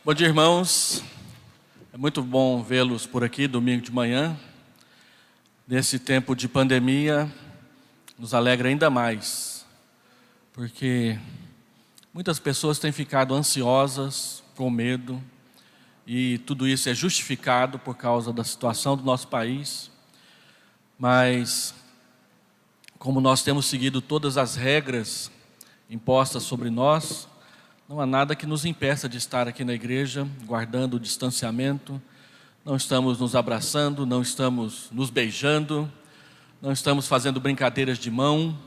Bom dia, irmãos. É muito bom vê-los por aqui, domingo de manhã. Nesse tempo de pandemia, nos alegra ainda mais, porque muitas pessoas têm ficado ansiosas, com medo, e tudo isso é justificado por causa da situação do nosso país. Mas, como nós temos seguido todas as regras impostas sobre nós, não há nada que nos impeça de estar aqui na igreja, guardando o distanciamento. Não estamos nos abraçando, não estamos nos beijando, não estamos fazendo brincadeiras de mão.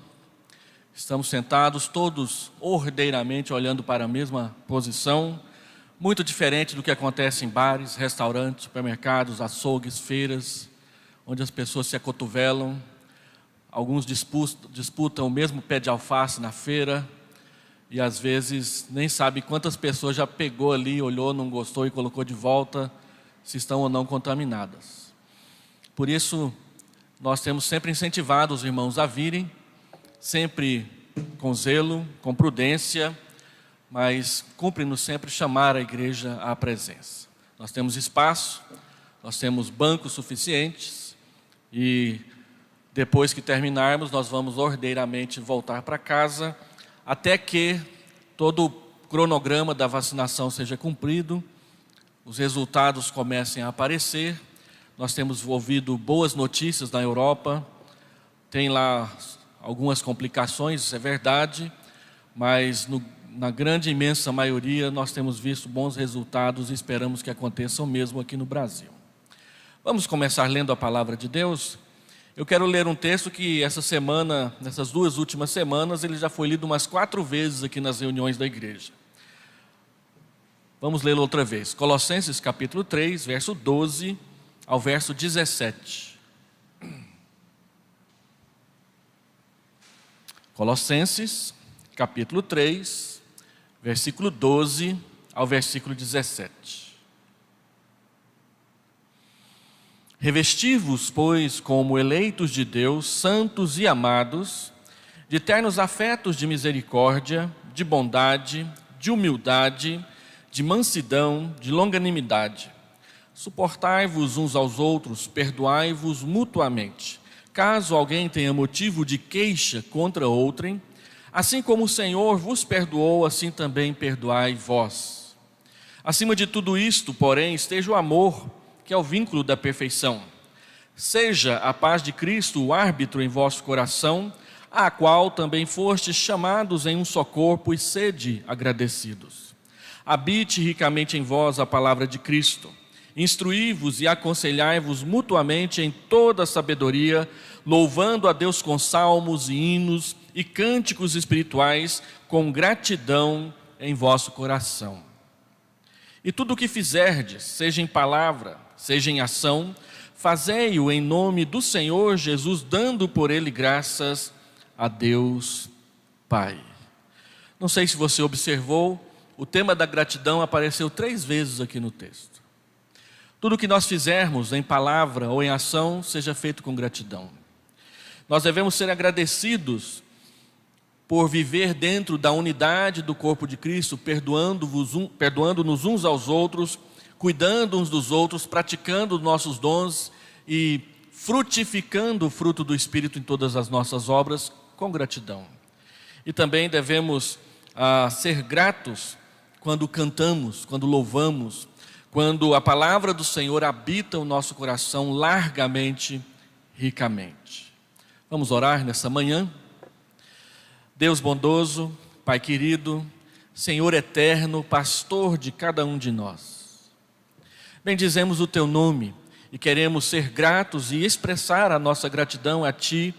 Estamos sentados todos ordeiramente olhando para a mesma posição, muito diferente do que acontece em bares, restaurantes, supermercados, açougues, feiras, onde as pessoas se acotovelam. Alguns disputam o mesmo pé de alface na feira, e às vezes nem sabe quantas pessoas já pegou ali, olhou, não gostou e colocou de volta, se estão ou não contaminadas. Por isso, nós temos sempre incentivado os irmãos a virem, sempre com zelo, com prudência, mas cumpre-nos sempre chamar a igreja à presença. Nós temos espaço, nós temos bancos suficientes, e depois que terminarmos, nós vamos ordeiramente voltar para casa, até que todo o cronograma da vacinação seja cumprido, os resultados comecem a aparecer. Nós temos ouvido boas notícias na Europa, tem lá algumas complicações, isso é verdade, mas na grande, imensa maioria nós temos visto bons resultados e esperamos que aconteçam mesmo aqui no Brasil. Vamos começar lendo a palavra de Deus. Eu quero ler um texto que essa semana, nessas 2 últimas semanas, ele já foi lido umas 4 vezes aqui nas reuniões da igreja. Vamos lê-lo outra vez. Colossenses capítulo 3, verso 12 ao verso 17. Colossenses capítulo 3, versículo 12 ao versículo 17. Revesti-vos, pois, como eleitos de Deus, santos e amados, de ternos afetos de misericórdia, de bondade, de humildade, de mansidão, de longanimidade. Suportai-vos uns aos outros, perdoai-vos mutuamente. Caso alguém tenha motivo de queixa contra outrem, assim como o Senhor vos perdoou, assim também perdoai vós. Acima de tudo isto, porém, esteja o amor, que é o vínculo da perfeição. Seja a paz de Cristo o árbitro em vosso coração, a qual também fostes chamados em um só corpo, e sede agradecidos. Habite ricamente em vós a palavra de Cristo. Instruí-vos e aconselhai-vos mutuamente em toda a sabedoria, louvando a Deus com salmos e hinos e cânticos espirituais, com gratidão em vosso coração. E tudo o que fizerdes, seja em palavra, seja em ação, fazei-o em nome do Senhor Jesus, dando por ele graças a Deus Pai. Não sei se você observou, o tema da gratidão apareceu 3 vezes aqui no texto. Tudo que nós fizermos em palavra ou em ação, seja feito com gratidão. Nós devemos ser agradecidos por viver dentro da unidade do corpo de Cristo, perdoando-nos uns aos outros, cuidando uns dos outros, praticando nossos dons e frutificando o fruto do Espírito em todas as nossas obras com gratidão. E também devemos ser gratos quando cantamos, quando louvamos, quando a palavra do Senhor habita o nosso coração largamente, ricamente. Vamos orar nessa manhã? Deus bondoso, Pai querido, Senhor eterno, pastor de cada um de nós. Bendizemos o Teu nome e queremos ser gratos e expressar a nossa gratidão a Ti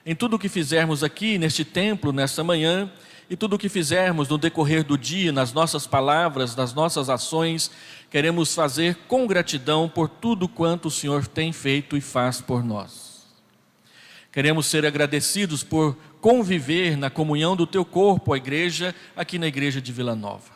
em tudo o que fizermos aqui neste templo, nesta manhã, e tudo o que fizermos no decorrer do dia, nas nossas palavras, nas nossas ações, queremos fazer com gratidão por tudo quanto o Senhor tem feito e faz por nós. Queremos ser agradecidos por conviver na comunhão do Teu corpo, a igreja, aqui na igreja de Vila Nova.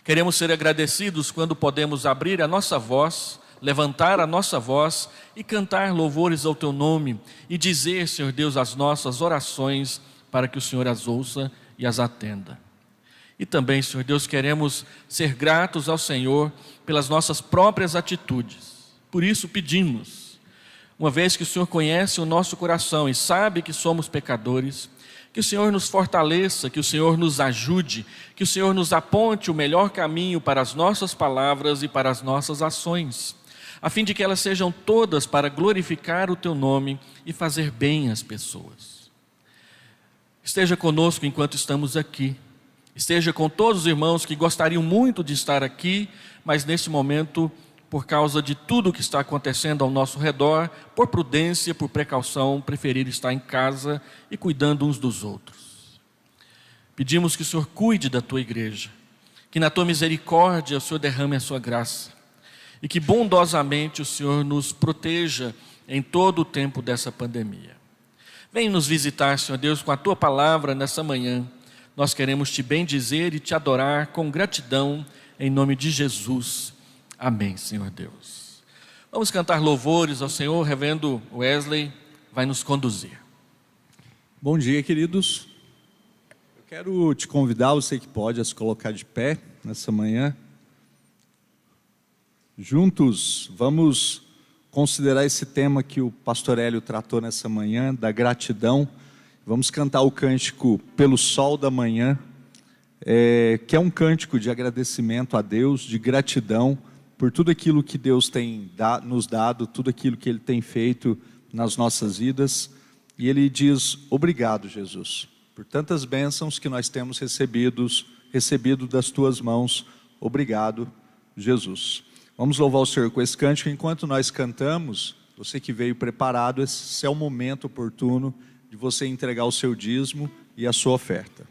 Queremos ser agradecidos quando podemos abrir a nossa voz, levantar a nossa voz e cantar louvores ao Teu nome e dizer, Senhor Deus, as nossas orações para que o Senhor as ouça e as atenda. E também, Senhor Deus, queremos ser gratos ao Senhor pelas nossas próprias atitudes. Por isso pedimos, uma vez que o Senhor conhece o nosso coração e sabe que somos pecadores, que o Senhor nos fortaleça, que o Senhor nos ajude, que o Senhor nos aponte o melhor caminho para as nossas palavras e para as nossas ações, a fim de que elas sejam todas para glorificar o Teu nome e fazer bem às pessoas. Esteja conosco enquanto estamos aqui. Esteja com todos os irmãos que gostariam muito de estar aqui, mas nesse momento, por causa de tudo o que está acontecendo ao nosso redor, por prudência, por precaução, preferiram estar em casa e cuidando uns dos outros. Pedimos que o Senhor cuide da Tua igreja, que na Tua misericórdia o Senhor derrame a Sua graça e que bondosamente o Senhor nos proteja em todo o tempo dessa pandemia. Vem nos visitar, Senhor Deus, com a Tua palavra nessa manhã. Nós queremos Te bendizer e Te adorar com gratidão, em nome de Jesus. Amém, Senhor Deus. Vamos cantar louvores ao Senhor. Reverendo Wesley vai nos conduzir. Bom dia, queridos. Eu quero te convidar, você que pode, a se colocar de pé nessa manhã. Juntos, vamos considerar esse tema que o pastor Hélio tratou nessa manhã, da gratidão. Vamos cantar o cântico Pelo Sol da Manhã, que é um cântico de agradecimento a Deus, de gratidão por tudo aquilo que Deus tem nos dado, tudo aquilo que Ele tem feito nas nossas vidas. E Ele diz, obrigado, Jesus, por tantas bênçãos que nós temos recebido das Tuas mãos. Obrigado, Jesus. Vamos louvar o Senhor com esse cântico. Enquanto nós cantamos, você que veio preparado, esse é o momento oportuno de você entregar o seu dízimo e a sua oferta.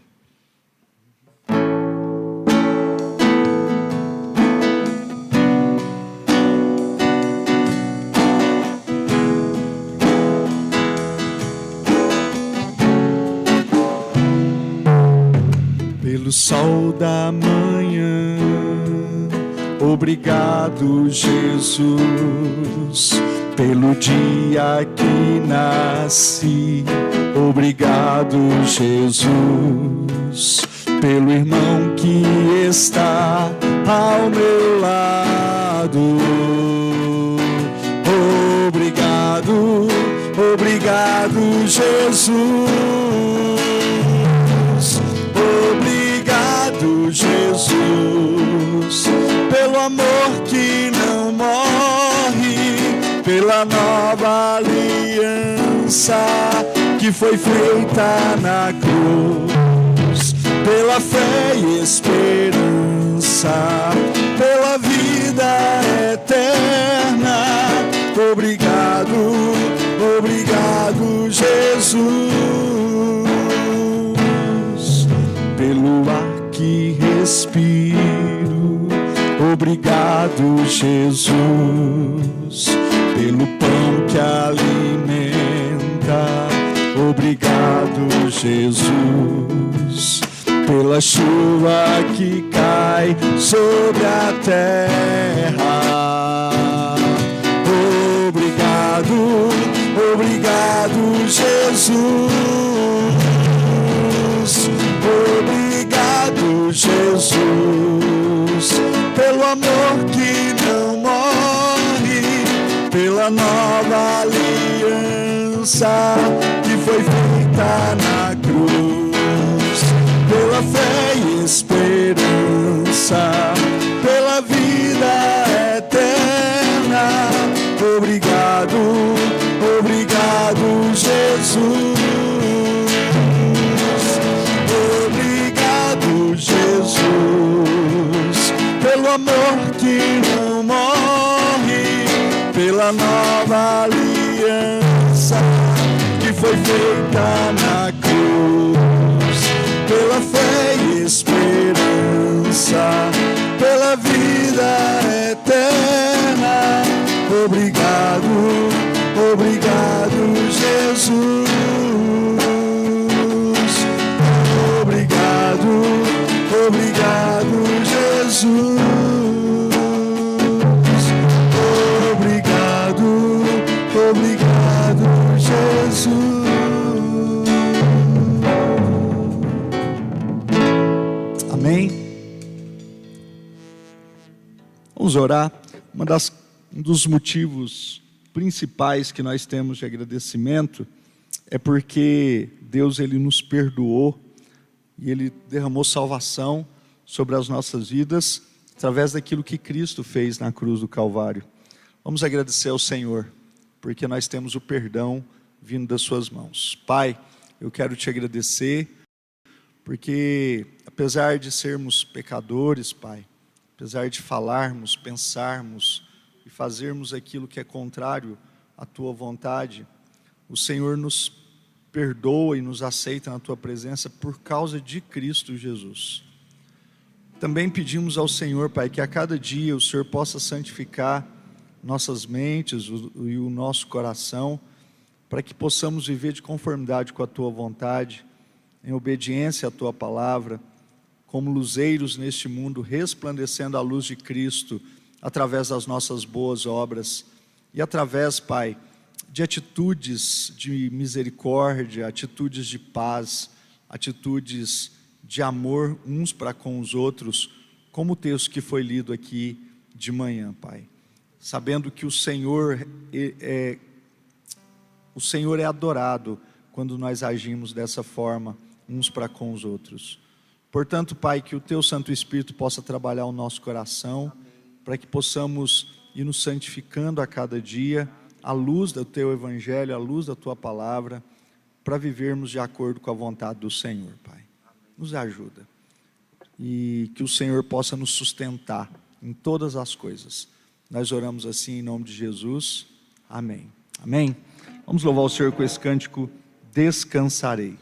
Pelo sol da manhã, obrigado, Jesus, pelo dia que nasci. Obrigado, Jesus, pelo irmão que está ao meu lado. Obrigado, obrigado, Jesus. Obrigado, Jesus, pelo amor que não morre, pela nova aliança que foi feita na cruz, pela fé e esperança, pela vida eterna. Obrigado, obrigado, Jesus, pelo ar que respiro. Obrigado, Jesus, pelo pão que alimenta. Obrigado, Jesus, pela chuva que cai sobre a terra. Obrigado, obrigado, Jesus. Obrigado, Jesus, pelo amor que não morre, pela nova aliança que foi feita na cruz, pela fé e esperança, pela vida eterna. Obrigado, obrigado, Jesus. Obrigado, Jesus, pelo amor que não morre, pela da nova aliança que foi feita na cruz, pela fé e esperança, pela vida eterna. Obrigado, obrigado, Jesus. Obrigado, obrigado, Jesus. Obrigado, obrigado, Jesus. Amém. Vamos orar. Um dos motivos principais que nós temos de agradecimento é porque Deus, Ele nos perdoou e Ele derramou salvação sobre as nossas vidas através daquilo que Cristo fez na cruz do Calvário. Vamos agradecer ao Senhor, porque nós temos o perdão vindo das suas mãos. Pai, eu quero te agradecer, porque apesar de sermos pecadores, Pai, apesar de falarmos, pensarmos e fazermos aquilo que é contrário à tua vontade, o Senhor nos perdoa e nos aceita na tua presença por causa de Cristo Jesus. Também pedimos ao Senhor, Pai, que a cada dia o Senhor possa santificar nossas mentes e o nosso coração, para que possamos viver de conformidade com a tua vontade, em obediência à tua palavra, como luzeiros neste mundo, resplandecendo a luz de Cristo através das nossas boas obras e através, Pai, de atitudes de misericórdia, atitudes de paz, atitudes de amor uns para com os outros, como o texto que foi lido aqui de manhã, Pai. Sabendo que o Senhor é adorado quando nós agimos dessa forma, uns para com os outros. Portanto, Pai, que o Teu Santo Espírito possa trabalhar o nosso coração, para que possamos ir nos santificando a cada dia, à luz do Teu Evangelho, à luz da Tua Palavra, para vivermos de acordo com a vontade do Senhor, Pai. Nos ajuda. E que o Senhor possa nos sustentar em todas as coisas. Nós oramos assim em nome de Jesus. Amém. Amém. Vamos louvar o Senhor com esse cântico, Descansarei.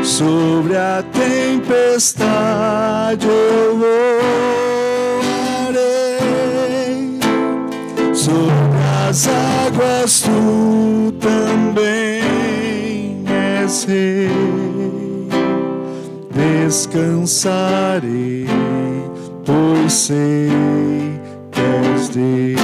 Sobre a tempestade eu voarei, sobre as águas tu também és rei. Descansarei, pois sei que és Deus.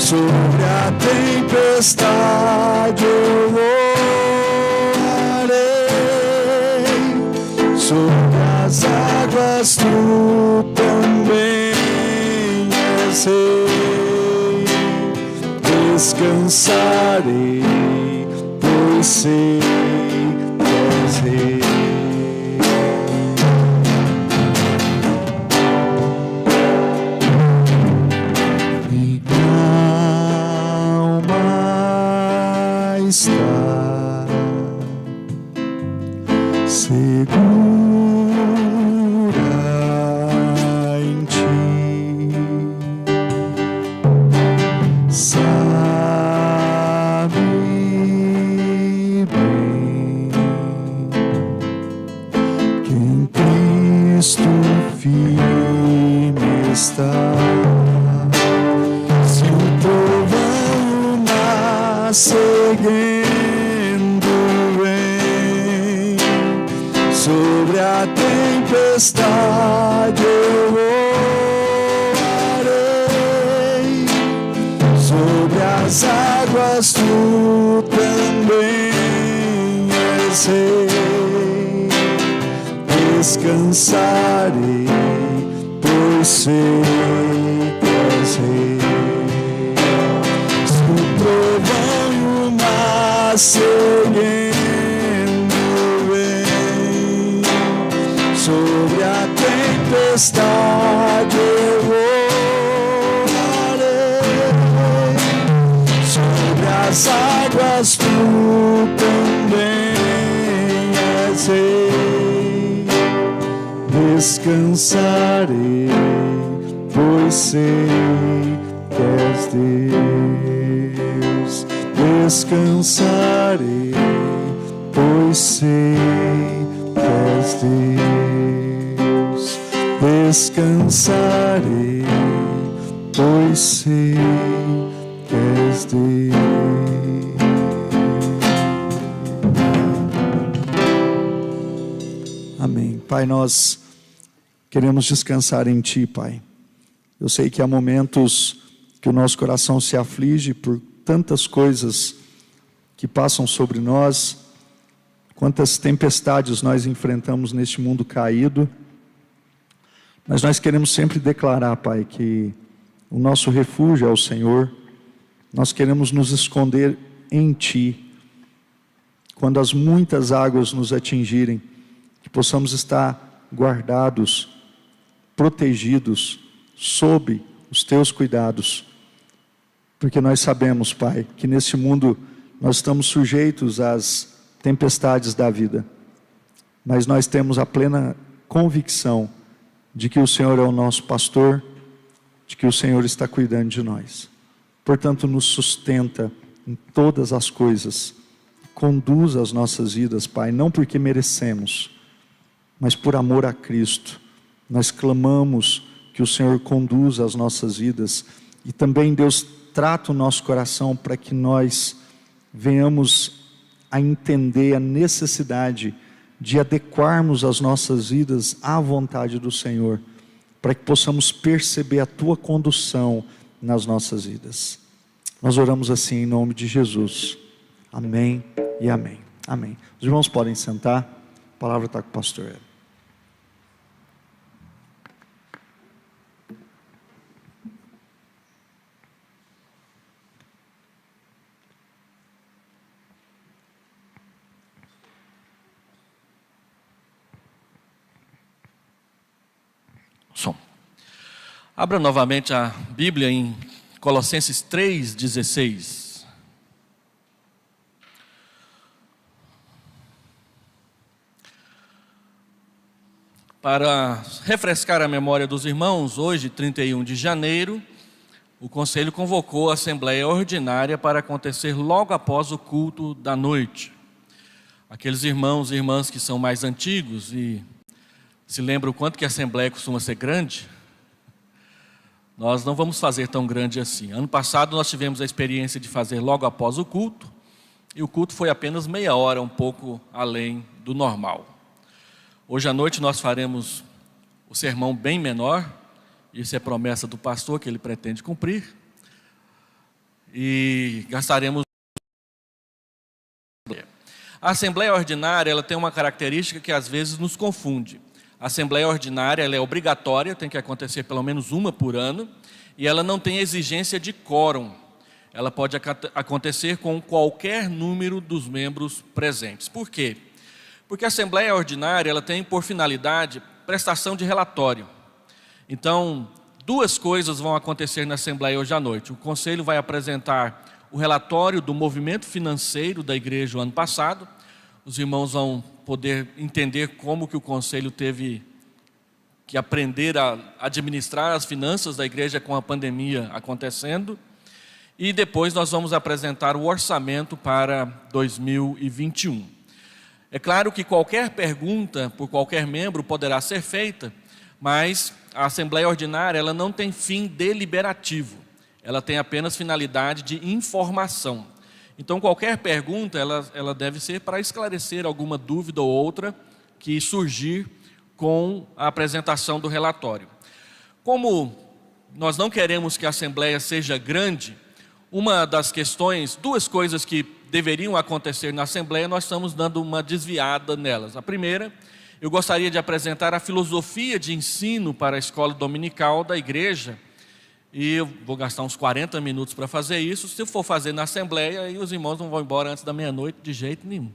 Sobre a tempestade eu voarei, sobre as águas tu também és rei. Descansarei, pois pois sei que és Rei. Está segura em ti, sabe bem que em Cristo firme está. Se o trovão seguindo vem sobre a tempestade, eu voarei sobre as águas, tu também és Rei. Descansarei, pois sei que és Rei. Se o trovão seguindo vem sobre a tempestade, eu voarei sobre as águas, tu também és Rei. Descansarei, pois sei que és Deus. Descansarei, pois sei que és Deus. Descansarei, pois sei que és Deus. Amém. Pai, nós queremos descansar em Ti, Pai. Eu sei que há momentos que o nosso coração se aflige por tantas coisas que passam sobre nós, quantas tempestades nós enfrentamos neste mundo caído, mas nós queremos sempre declarar, Pai, que o nosso refúgio é o Senhor. Nós queremos nos esconder em Ti, quando as muitas águas nos atingirem, que possamos estar guardados, protegidos, sob os Teus cuidados, porque nós sabemos, Pai, que nesse mundo nós estamos sujeitos às tempestades da vida, mas nós temos a plena convicção de que o Senhor é o nosso pastor, de que o Senhor está cuidando de nós. Portanto, nos sustenta em todas as coisas, conduz as nossas vidas, Pai, não porque merecemos, mas por amor a Cristo. Nós clamamos que o Senhor conduza as nossas vidas, e também, Deus, trata o nosso coração para que nós venhamos a entender a necessidade de adequarmos as nossas vidas à vontade do Senhor, para que possamos perceber a Tua condução nas nossas vidas. Nós oramos assim em nome de Jesus. Amém e amém. Amém. Os irmãos podem sentar. A palavra está com o pastor Hélio. Som. Abra novamente a Bíblia em Colossenses 3,16. Para refrescar a memória dos irmãos, hoje, 31 de janeiro, o Conselho convocou a Assembleia Ordinária para acontecer logo após o culto da noite. Aqueles irmãos e irmãs que são mais antigos e se lembram o quanto que a Assembleia costuma ser grande, nós não vamos fazer tão grande assim. Ano passado nós tivemos a experiência de fazer logo após o culto, e o culto foi apenas meia hora, um pouco além do normal. Hoje à noite nós faremos o sermão bem menor, isso é promessa do pastor que ele pretende cumprir, e gastaremos. A Assembleia Ordinária, ela tem uma característica que às vezes nos confunde. A Assembleia Ordinária, ela é obrigatória, tem que acontecer pelo menos uma por ano, e ela não tem exigência de quórum. ela pode acontecer com qualquer número dos membros presentes. Por quê? Porque a Assembleia Ordinária ela tem por finalidade prestação de relatório. Então, duas coisas vão acontecer na Assembleia hoje à noite. O Conselho vai apresentar o relatório do movimento financeiro da igreja o ano passado. Os irmãos vão poder entender como que o Conselho teve que aprender a administrar as finanças da igreja com a pandemia acontecendo. E depois nós vamos apresentar o orçamento para 2021. É claro que qualquer pergunta por qualquer membro poderá ser feita, mas a Assembleia Ordinária ela não tem fim deliberativo. Ela tem apenas finalidade de informação. Então qualquer pergunta ela deve ser para esclarecer alguma dúvida ou outra que surgir com a apresentação do relatório. Como nós não queremos que a Assembleia seja grande, uma das questões, duas coisas que deveriam acontecer na Assembleia, nós estamos dando uma desviada nelas. A primeira, eu gostaria de apresentar a filosofia de ensino para a escola dominical da igreja, e eu vou gastar uns 40 minutos para fazer isso. Se eu for fazer na Assembleia, aí os irmãos não vão embora antes da meia-noite de jeito nenhum.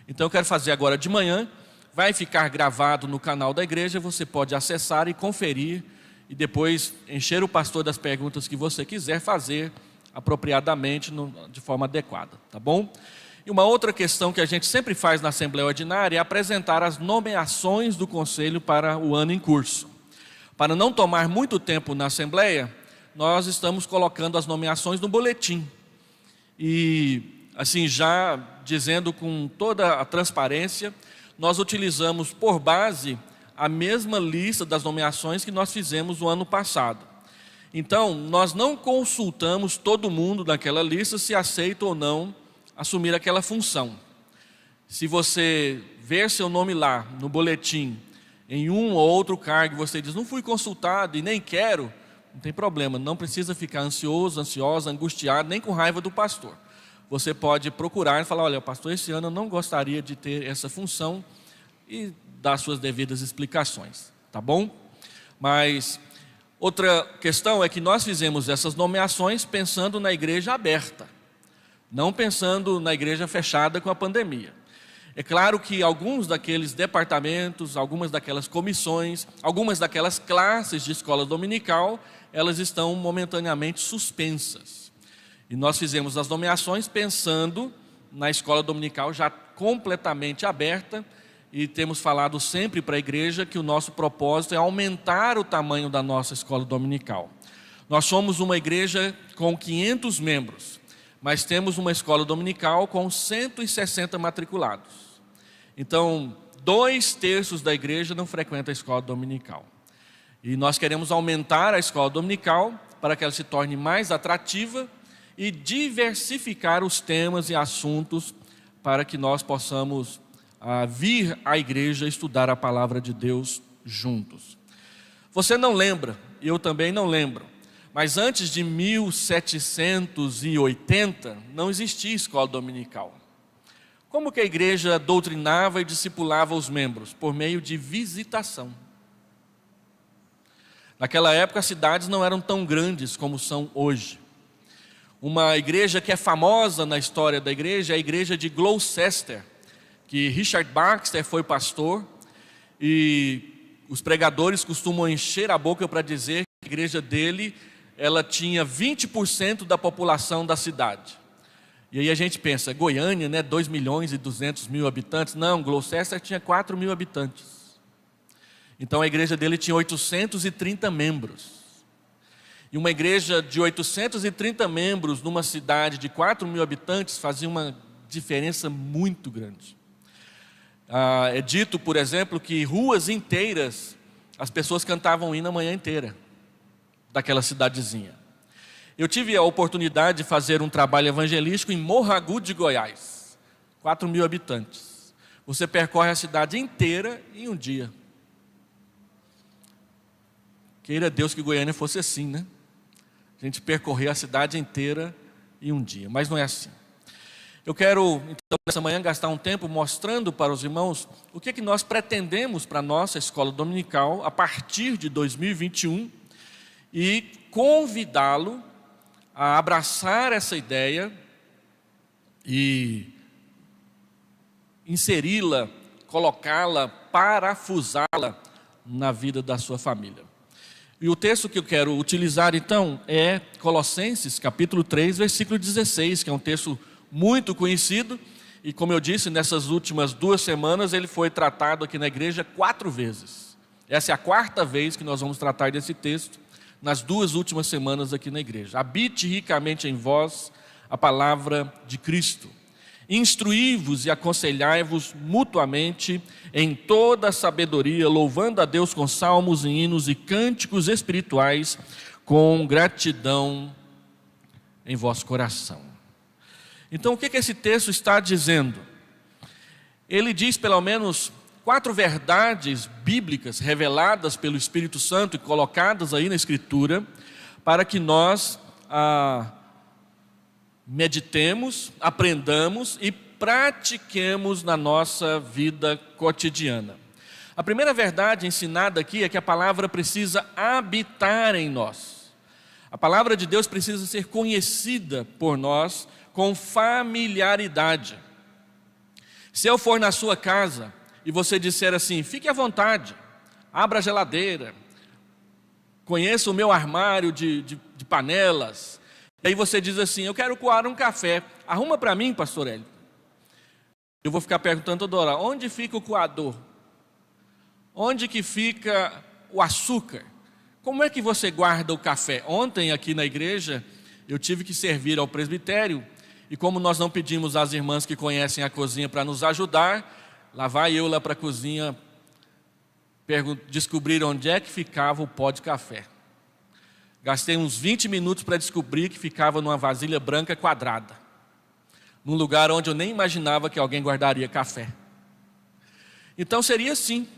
Então eu quero fazer agora de manhã, vai ficar gravado no canal da igreja, você pode acessar e conferir, e depois encher o pastor das perguntas que você quiser fazer apropriadamente, de forma adequada, tá bom? E uma outra questão que a gente sempre faz na Assembleia Ordinária é apresentar as nomeações do Conselho para o ano em curso. Para não tomar muito tempo na Assembleia, nós estamos colocando as nomeações no boletim. E, assim, já dizendo com toda a transparência, nós utilizamos por base a mesma lista das nomeações que nós fizemos no ano passado. Então, nós não consultamos todo mundo naquela lista se aceita ou não assumir aquela função. Se você ver seu nome lá no boletim, em um ou outro cargo, você diz, não fui consultado e nem quero, não tem problema, não precisa ficar ansioso, ansiosa, angustiado, nem com raiva do pastor. Você pode procurar e falar, olha, pastor, esse ano eu não gostaria de ter essa função, e dar suas devidas explicações, tá bom? Mas outra questão é que nós fizemos essas nomeações pensando na igreja aberta, não pensando na igreja fechada com a pandemia. É claro que alguns daqueles departamentos, algumas daquelas comissões, algumas daquelas classes de escola dominical, elas estão momentaneamente suspensas. E nós fizemos as nomeações pensando na escola dominical já completamente aberta, e temos falado sempre para a igreja que o nosso propósito é aumentar o tamanho da nossa escola dominical. Nós somos uma igreja com 500 membros, mas temos uma escola dominical com 160 matriculados. Então, 2/3 da igreja não frequenta a escola dominical. E nós queremos aumentar a escola dominical para que ela se torne mais atrativa e diversificar os temas e assuntos para que nós possamos vir à igreja estudar a palavra de Deus juntos. Você não lembra, eu também não lembro, mas antes de 1780 não existia escola dominical. Como que a igreja doutrinava e discipulava os membros? Por meio de visitação. Naquela época as cidades não eram tão grandes como são hoje. Uma igreja que é famosa na história da igreja é a igreja de Gloucester, que Richard Baxter foi pastor, e os pregadores costumam encher a boca para dizer que a igreja dele, ela tinha 20% da população da cidade. E aí a gente pensa, Goiânia, né, 2.200.000 habitantes, não, Gloucester tinha 4.000 habitantes. Então a igreja dele tinha 830 membros. E uma igreja de 830 membros numa cidade de 4.000 habitantes fazia uma diferença muito grande. É dito, por exemplo, que ruas inteiras, as pessoas cantavam o hino a manhã inteira daquela cidadezinha. Eu tive a oportunidade de fazer um trabalho evangelístico em Morragu de Goiás, 4.000 habitantes. Você percorre a cidade inteira em um dia. Queira Deus que Goiânia fosse assim, né? A gente percorrer a cidade inteira em um dia, mas não é assim. Eu quero, então, nessa manhã, gastar um tempo mostrando para os irmãos o que nós pretendemos para a nossa escola dominical a partir de 2021 e convidá-lo a abraçar essa ideia e inseri-la, colocá-la, parafusá-la na vida da sua família. E o texto que eu quero utilizar então é Colossenses capítulo 3, versículo 16, que é um texto muito conhecido, e como eu disse, nessas últimas 2 semanas ele foi tratado aqui na igreja 4 vezes. Essa é a 4ª vez que nós vamos tratar desse texto, nas 2 últimas semanas aqui na igreja. Habite ricamente em vós a palavra de Cristo. Instruí-vos e aconselhai-vos mutuamente em toda a sabedoria, louvando a Deus com salmos e hinos e cânticos espirituais, com gratidão em vosso coração. Então, o que esse texto está dizendo? Ele diz pelo menos 4 verdades bíblicas reveladas pelo Espírito Santo e colocadas aí na Escritura, para que nós meditemos, aprendamos e pratiquemos na nossa vida cotidiana. A primeira verdade ensinada aqui é que a palavra precisa habitar em nós. A palavra de Deus precisa ser conhecida por nós com familiaridade. Se eu for na sua casa e você disser assim, fique à vontade, abra a geladeira, conheça o meu armário de panelas, e aí você diz assim, eu quero coar um café, arruma para mim, pastor Hélio. Eu vou ficar perguntando toda hora, onde fica o coador? Onde que fica o açúcar? Como é que você guarda o café? Ontem aqui na igreja, eu tive que servir ao presbitério, e como nós não pedimos às irmãs que conhecem a cozinha para nos ajudar, lá vai eu lá para a cozinha descobrir onde é que ficava o pó de café. Gastei uns 20 minutos para descobrir que ficava numa vasilha branca quadrada, num lugar onde eu nem imaginava que alguém guardaria café. Então seria assim,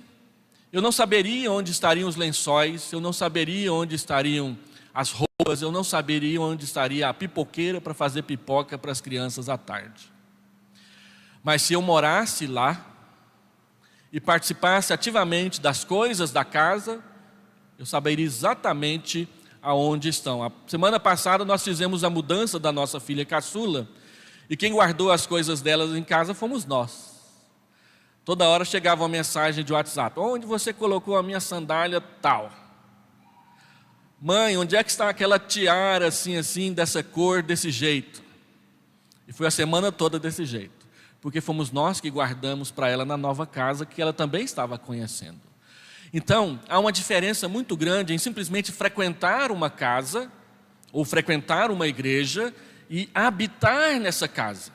eu não saberia onde estariam os lençóis, eu não saberia onde estariam as roupas, eu não saberia onde estaria a pipoqueira para fazer pipoca para as crianças à tarde. Mas se eu morasse lá e participasse ativamente das coisas da casa, eu saberia exatamente aonde estão. A semana passada nós fizemos a mudança da nossa filha caçula, e quem guardou as coisas delas em casa fomos nós. Toda hora chegava uma mensagem de WhatsApp, onde você colocou a minha sandália tal? Mãe, onde é que está aquela tiara assim, dessa cor, desse jeito? E foi a semana toda desse jeito, porque fomos nós que guardamos para ela na nova casa, que ela também estava conhecendo. Então, há uma diferença muito grande em simplesmente frequentar uma casa, ou frequentar uma igreja, e habitar nessa casa.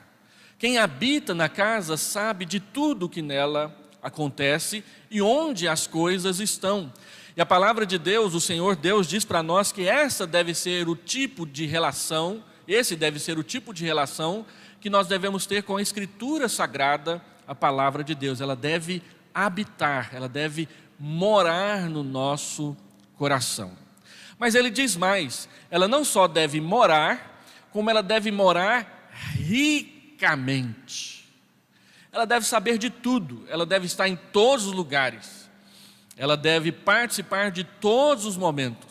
Quem habita na casa sabe de tudo que nela acontece e onde as coisas estão. E a palavra de Deus, o Senhor Deus diz para nós que esse deve ser o tipo de relação que nós devemos ter com a Escritura Sagrada, a palavra de Deus. Ela deve habitar, ela deve morar no nosso coração. Mas ele diz mais, ela não só deve morar, como ela deve morar ricamente. Ela deve saber de tudo, ela deve estar em todos os lugares, ela deve participar de todos os momentos,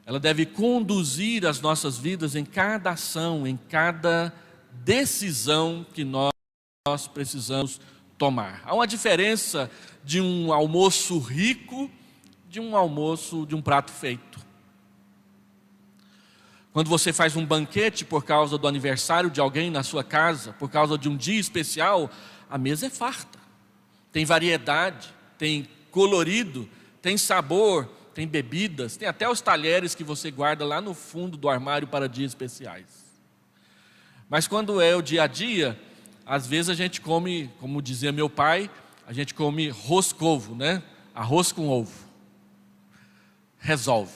ela deve conduzir as nossas vidas em cada ação, em cada decisão que nós precisamos tomar. Há uma diferença de um almoço rico de um almoço de um prato feito. Quando você faz um banquete por causa do aniversário de alguém na sua casa, por causa de um dia especial, a mesa é farta, tem variedade, tem colorido, tem sabor, tem bebidas, tem até os talheres que você guarda lá no fundo do armário para dias especiais. Mas quando é o dia a dia, às vezes a gente come, como dizia meu pai, a gente come roscovo, né? Arroz com ovo. Resolve.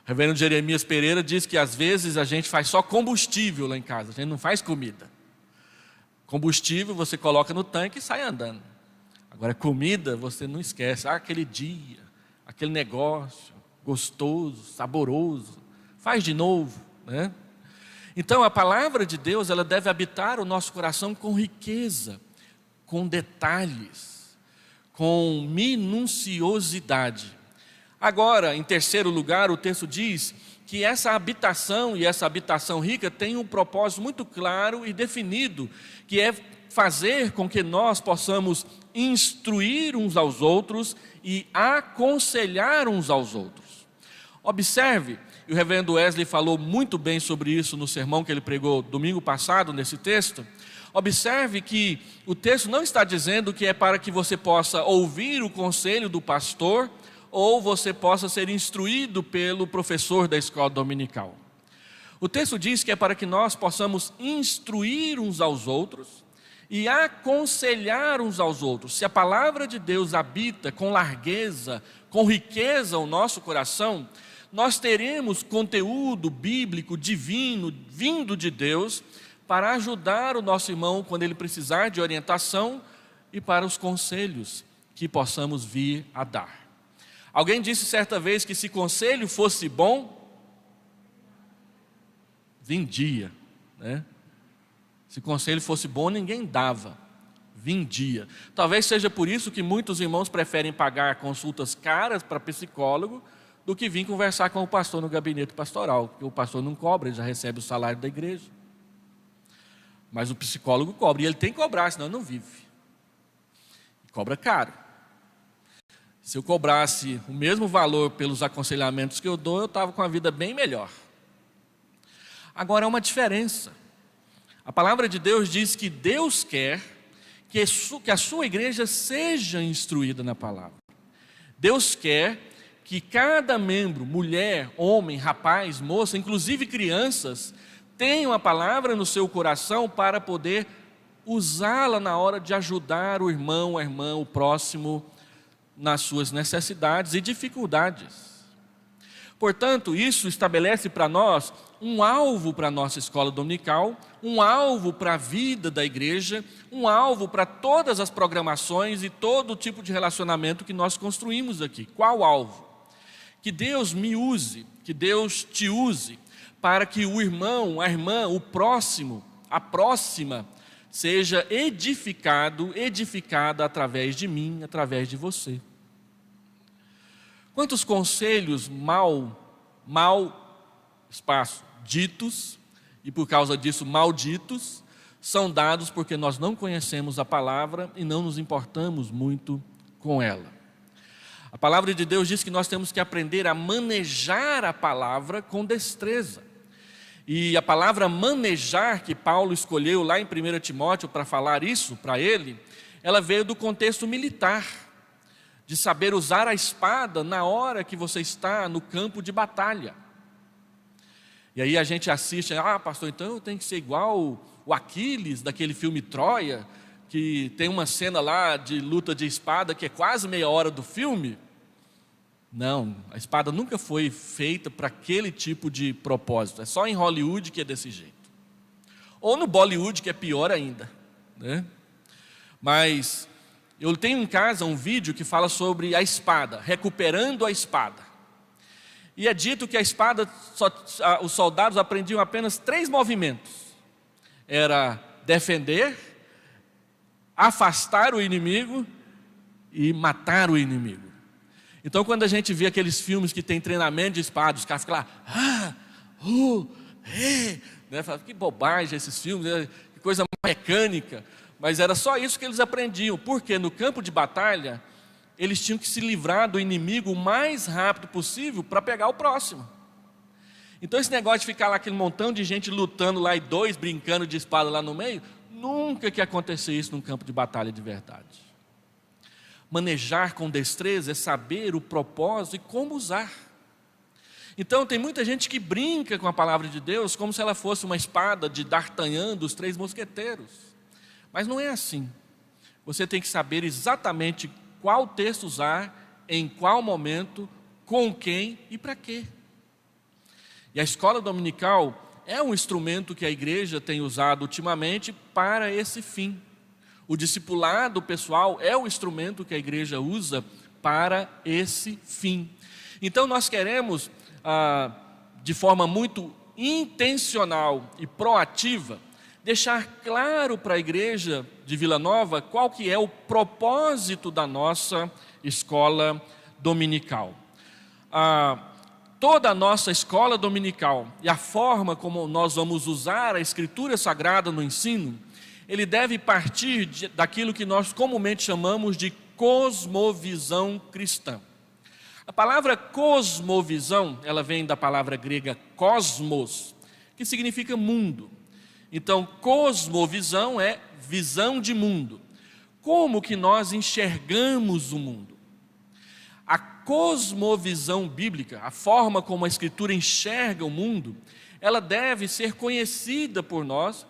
O reverendo Jeremias Pereira diz que às vezes a gente faz só combustível lá em casa, a gente não faz comida. Combustível você coloca no tanque e sai andando. Agora comida você não esquece, aquele dia, aquele negócio gostoso, saboroso, faz de novo, né? Então a palavra de Deus, ela deve habitar o nosso coração com riqueza, com detalhes, com minuciosidade. Agora, em terceiro lugar, o texto diz que essa habitação e essa habitação rica tem um propósito muito claro e definido, que é fazer com que nós possamos instruir uns aos outros e aconselhar uns aos outros. Observe, e o reverendo Wesley falou muito bem sobre isso no sermão que ele pregou domingo passado nesse texto. Observe que o texto não está dizendo que é para que você possa ouvir o conselho do pastor ou você possa ser instruído pelo professor da escola dominical. O texto diz que é para que nós possamos instruir uns aos outros e aconselhar uns aos outros. Se a palavra de Deus habita com largueza, com riqueza o nosso coração, nós teremos conteúdo bíblico, divino, vindo de Deus, para ajudar o nosso irmão quando ele precisar de orientação e para os conselhos que possamos vir a dar. Alguém disse certa vez que se conselho fosse bom, vendia, né? Se conselho fosse bom, ninguém dava, vendia. Talvez seja por isso que muitos irmãos preferem pagar consultas caras para psicólogo do que vir conversar com o pastor no gabinete pastoral, porque o pastor não cobra, ele já recebe o salário da igreja. Mas o psicólogo cobra, e ele tem que cobrar, senão ele não vive. Cobra caro. Se eu cobrasse o mesmo valor pelos aconselhamentos que eu dou, eu estava com a vida bem melhor. Agora há uma diferença. A palavra de Deus diz que Deus quer que a sua igreja seja instruída na palavra. Deus quer que cada membro, mulher, homem, rapaz, moça, inclusive crianças, tenham a palavra no seu coração para poder usá-la na hora de ajudar o irmão, a irmã, o próximo nas suas necessidades e dificuldades. Portanto, isso estabelece para nós um alvo para a nossa escola dominical, um alvo para a vida da igreja, um alvo para todas as programações e todo tipo de relacionamento que nós construímos aqui. Qual alvo? Que Deus me use, que Deus te use, para que o irmão, a irmã, o próximo, a próxima, seja edificada através de mim, através de você. Quantos conselhos ditos, e por causa disso malditos, são dados porque nós não conhecemos a palavra e não nos importamos muito com ela. A palavra de Deus diz que nós temos que aprender a manejar a palavra com destreza. E a palavra manejar que Paulo escolheu lá em 1 Timóteo para falar isso para ele, ela veio do contexto militar, de saber usar a espada na hora que você está no campo de batalha. E aí a gente assiste, pastor, então eu tenho que ser igual o Aquiles daquele filme Troia, que tem uma cena lá de luta de espada que é quase meia hora do filme. Não, a espada nunca foi feita para aquele tipo de propósito. É só em Hollywood que é desse jeito. Ou no Bollywood, que é pior ainda, né? Mas eu tenho em casa um vídeo que fala sobre a espada, recuperando a espada. E é dito que a espada, os soldados aprendiam apenas 3 movimentos. Era defender, afastar o inimigo e matar o inimigo. Então, quando a gente vê aqueles filmes que tem treinamento de espada, os caras ficam lá, né? Fala, que bobagem esses filmes, que coisa mecânica. Mas era só isso que eles aprendiam, porque no campo de batalha, eles tinham que se livrar do inimigo o mais rápido possível para pegar o próximo. Então, esse negócio de ficar lá aquele montão de gente lutando lá e 2 brincando de espada lá no meio, nunca que acontecer isso num campo de batalha de verdade. Manejar com destreza é saber o propósito e como usar. Então tem muita gente que brinca com a palavra de Deus como se ela fosse uma espada de D'Artagnan dos 3 mosqueteiros. Mas não é assim. Você tem que saber exatamente qual texto usar, em qual momento, com quem e para quê. E a escola dominical é um instrumento que a igreja tem usado ultimamente para esse fim. O discipulado pessoal é o instrumento que a igreja usa para esse fim. Então nós queremos, de forma muito intencional e proativa, deixar claro para a igreja de Vila Nova qual que é o propósito da nossa escola dominical. toda a nossa escola dominical e a forma como nós vamos usar a Escritura Sagrada no ensino, ele deve partir daquilo que nós comumente chamamos de cosmovisão cristã. A palavra cosmovisão, ela vem da palavra grega cosmos, que significa mundo. Então, cosmovisão é visão de mundo. Como que nós enxergamos o mundo? A cosmovisão bíblica, a forma como a Escritura enxerga o mundo, ela deve ser conhecida por nós,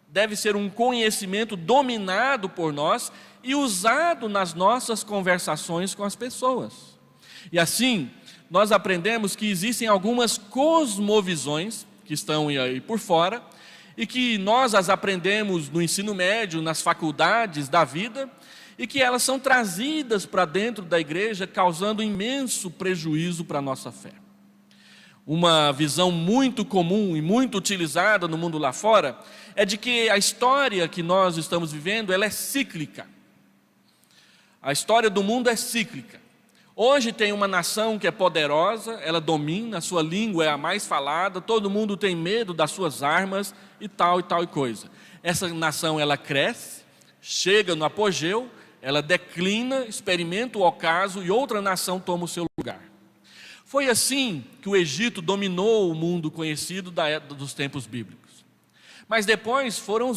deve ser um conhecimento dominado por nós e usado nas nossas conversações com as pessoas. E assim, nós aprendemos que existem algumas cosmovisões que estão aí por fora e que nós as aprendemos no ensino médio, nas faculdades da vida, e que elas são trazidas para dentro da igreja, causando imenso prejuízo para a nossa fé. Uma visão muito comum e muito utilizada no mundo lá fora é de que a história que nós estamos vivendo, ela é cíclica. A história do mundo é cíclica. Hoje tem uma nação que é poderosa, ela domina, a sua língua é a mais falada, todo mundo tem medo das suas armas e tal coisa. Essa nação, ela cresce, chega no apogeu, ela declina, experimenta o ocaso e outra nação toma o seu lugar. Foi assim que o Egito dominou o mundo conhecido dos tempos bíblicos. Mas depois foram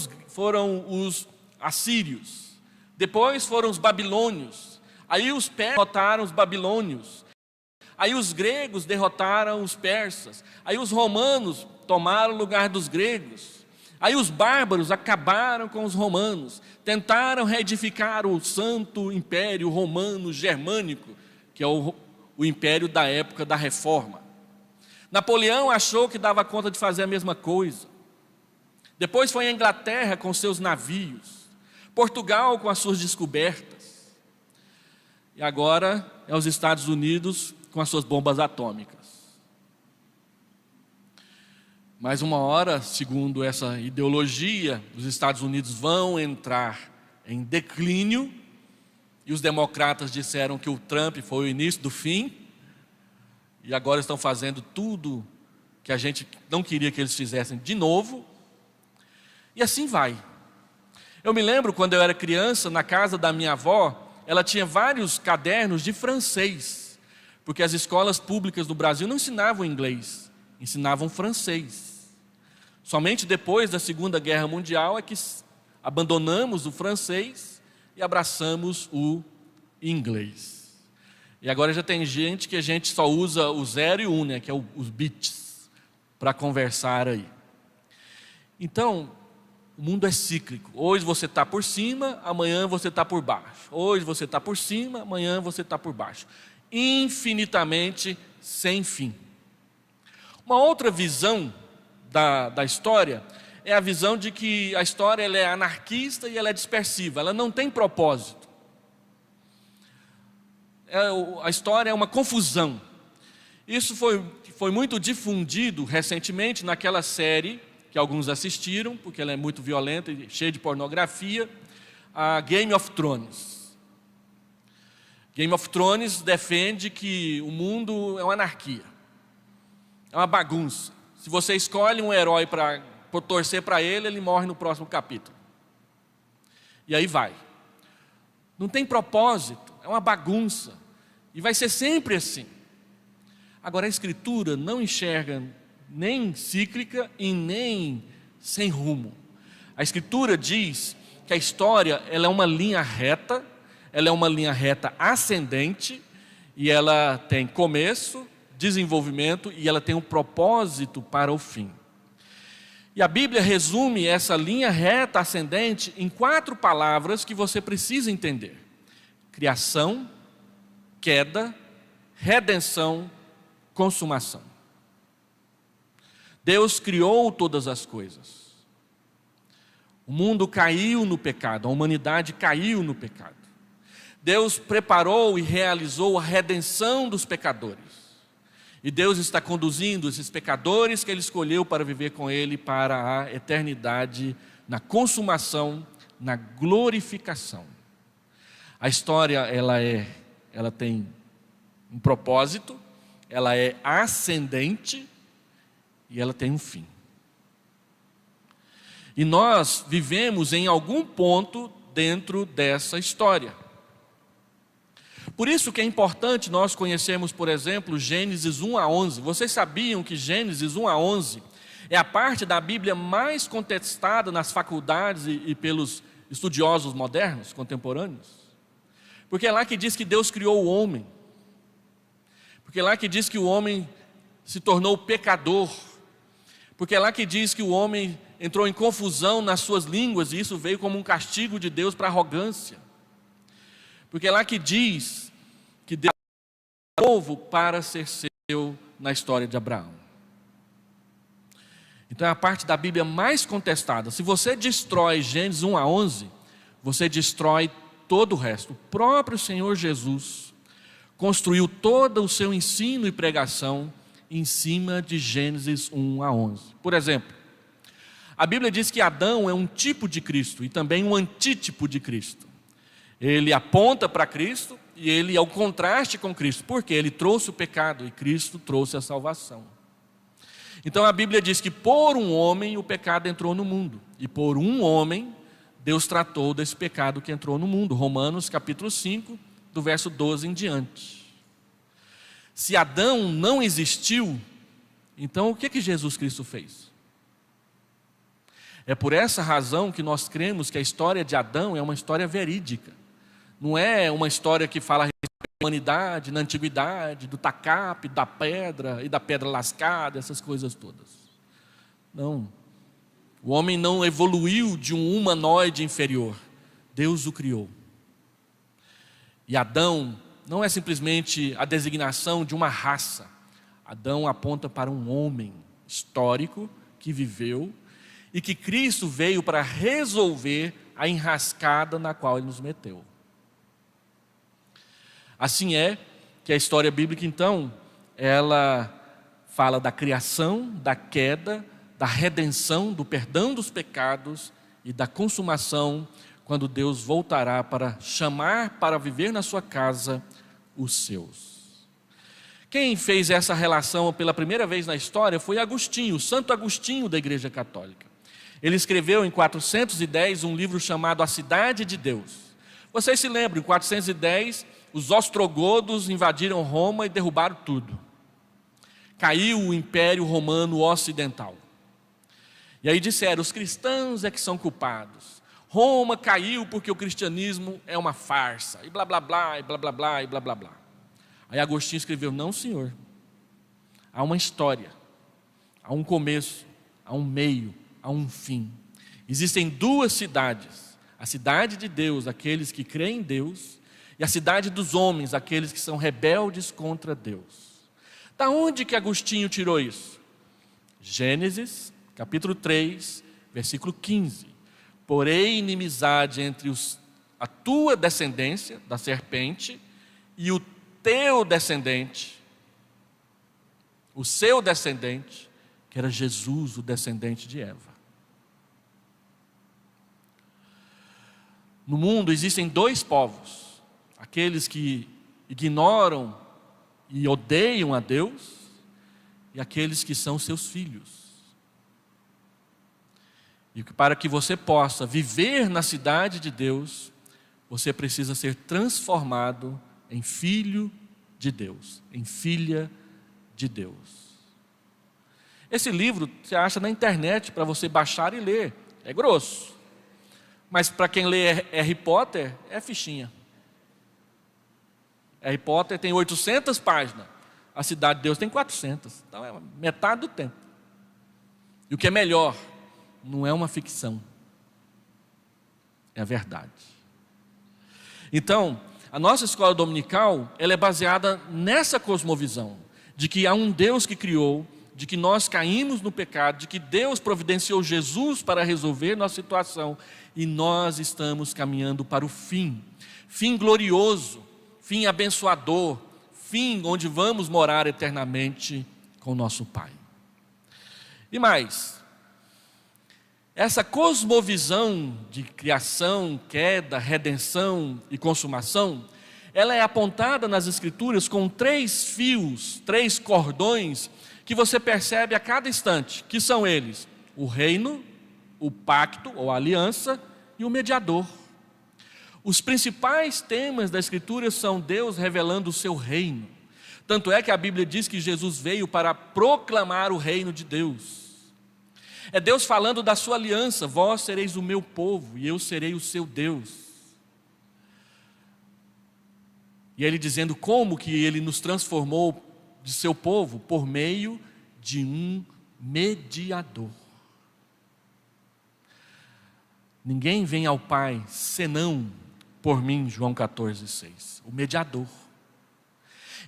os assírios, depois foram os babilônios, aí os persas derrotaram os babilônios, aí os gregos derrotaram os persas, aí os romanos tomaram o lugar dos gregos. Aí os bárbaros acabaram com os romanos, tentaram reedificar o santo império romano germânico, que é o império da época da Reforma. Napoleão achou que dava conta de fazer a mesma coisa. Depois foi a Inglaterra com seus navios, Portugal com as suas descobertas. E agora é os Estados Unidos com as suas bombas atômicas. Mas uma hora, segundo essa ideologia, os Estados Unidos vão entrar em declínio, e os democratas disseram que o Trump foi o início do fim, e agora estão fazendo tudo que a gente não queria que eles fizessem de novo, e assim vai. Eu me lembro quando eu era criança, na casa da minha avó, ela tinha vários cadernos de francês, porque as escolas públicas do Brasil não ensinavam inglês, ensinavam francês. Somente depois da Segunda Guerra Mundial é que abandonamos o francês e abraçamos o inglês. E agora já tem gente que a gente só usa o 0 e o 1, né, que é os bits, para conversar aí. Então, o mundo é cíclico. Hoje você está por cima, amanhã você está por baixo. Hoje você está por cima, amanhã você está por baixo. Infinitamente sem fim. Uma outra visão da história é a visão de que a história ela é anarquista e ela é dispersiva, ela não tem propósito. A história é uma confusão. Isso foi muito difundido recentemente naquela série que alguns assistiram, porque ela é muito violenta e cheia de pornografia, a Game of Thrones. Game of Thrones defende que o mundo é uma anarquia, é uma bagunça. Se você escolhe um herói para torcer para ele, ele morre no próximo capítulo. E aí vai. Não tem propósito, é uma bagunça. E vai ser sempre assim. Agora a Escritura não enxerga nem cíclica e nem sem rumo. A Escritura diz que a história ela é uma linha reta, ela é uma linha reta ascendente, e ela tem começo, desenvolvimento e ela tem um propósito para o fim. E a Bíblia resume essa linha reta ascendente em 4 palavras que você precisa entender: criação, queda, redenção, consumação. Deus criou todas as coisas. O mundo caiu no pecado, a humanidade caiu no pecado. Deus preparou e realizou a redenção dos pecadores. E Deus está conduzindo esses pecadores que Ele escolheu para viver com Ele para a eternidade, na consumação, na glorificação. A história ela tem um propósito, ela é ascendente e ela tem um fim. E nós vivemos em algum ponto dentro dessa história. Por isso que é importante nós conhecermos, por exemplo, Gênesis 1 a 11. Vocês sabiam que Gênesis 1 a 11 é a parte da Bíblia mais contestada nas faculdades e pelos estudiosos modernos, contemporâneos? Porque é lá que diz que Deus criou o homem. Porque é lá que diz que o homem se tornou pecador. Porque é lá que diz que o homem entrou em confusão nas suas línguas, e isso veio como um castigo de Deus para a arrogância. Porque é lá que diz que Deus é povo para ser seu na história de Abraão. Então é a parte da Bíblia mais contestada. Se você destrói Gênesis 1 a 11, você destrói todo o resto. O próprio Senhor Jesus construiu todo o seu ensino e pregação em cima de Gênesis 1 a 11. Por exemplo, a Bíblia diz que Adão é um tipo de Cristo e também um antítipo de Cristo. Ele aponta para Cristo e ele é o contraste com Cristo, porque ele trouxe o pecado e Cristo trouxe a salvação. Então a Bíblia diz que por um homem o pecado entrou no mundo, e por um homem Deus tratou desse pecado que entrou no mundo. Romanos capítulo 5, do verso 12 em diante. Se Adão não existiu, então o que Jesus Cristo fez? É por essa razão que nós cremos que a história de Adão é uma história verídica. Não é uma história que fala a respeito da humanidade, na antiguidade, do tacape, da pedra e da pedra lascada, essas coisas todas. Não. O homem não evoluiu de um humanoide inferior. Deus o criou. E Adão não é simplesmente a designação de uma raça. Adão aponta para um homem histórico que viveu e que Cristo veio para resolver a enrascada na qual ele nos meteu. Assim é que a história bíblica, então, ela fala da criação, da queda, da redenção, do perdão dos pecados e da consumação, quando Deus voltará para chamar para viver na sua casa os seus. Quem fez essa relação pela primeira vez na história foi Agostinho, o Santo Agostinho da Igreja Católica. Ele escreveu em 410 um livro chamado A Cidade de Deus. Vocês se lembram, em 410, os ostrogodos invadiram Roma e derrubaram tudo. Caiu o Império Romano Ocidental. E aí disseram, os cristãos é que são culpados. Roma caiu porque o cristianismo é uma farsa. E blá blá blá, e blá blá blá, e blá blá blá. Aí Agostinho escreveu, não senhor. Há uma história, há um começo, há um meio, há um fim. Existem duas cidades. A cidade de Deus, aqueles que creem em Deus, e a cidade dos homens, aqueles que são rebeldes contra Deus. Da onde que Agostinho tirou isso? Gênesis, capítulo 3, versículo 15. Porém, inimizade entre a tua descendência, da serpente, e o teu descendente, o seu descendente, que era Jesus, o descendente de Eva. No mundo existem dois povos. Aqueles que ignoram e odeiam a Deus, e aqueles que são seus filhos. E para que você possa viver na cidade de Deus, você precisa ser transformado em filho de Deus, em filha de Deus. Esse livro você acha na internet para você baixar e ler. É grosso. Mas para quem lê Harry Potter, é fichinha. Harry Potter tem 800 páginas. A cidade de Deus tem 400. Então é metade do tempo. E o que é melhor, não é uma ficção. É a verdade. Então, a nossa escola dominical, ela é baseada nessa cosmovisão. De que há um Deus que criou, de que nós caímos no pecado, de que Deus providenciou Jesus para resolver nossa situação. E nós estamos caminhando para o fim. Fim glorioso. Fim abençoador, fim onde vamos morar eternamente com o nosso Pai. E mais, essa cosmovisão de criação, queda, redenção e consumação, ela é apontada nas Escrituras com 3 fios, 3 cordões, que você percebe a cada instante, que são eles: o reino, o pacto ou a aliança e o mediador. Os principais temas da Escritura são Deus revelando o seu reino. Tanto é que a Bíblia diz que Jesus veio para proclamar o reino de Deus. É Deus falando da sua aliança: vós sereis o meu povo e eu serei o seu Deus. E Ele dizendo como que Ele nos transformou de seu povo por meio de um mediador. Ninguém vem ao Pai senão por mim, João 14,6. O mediador.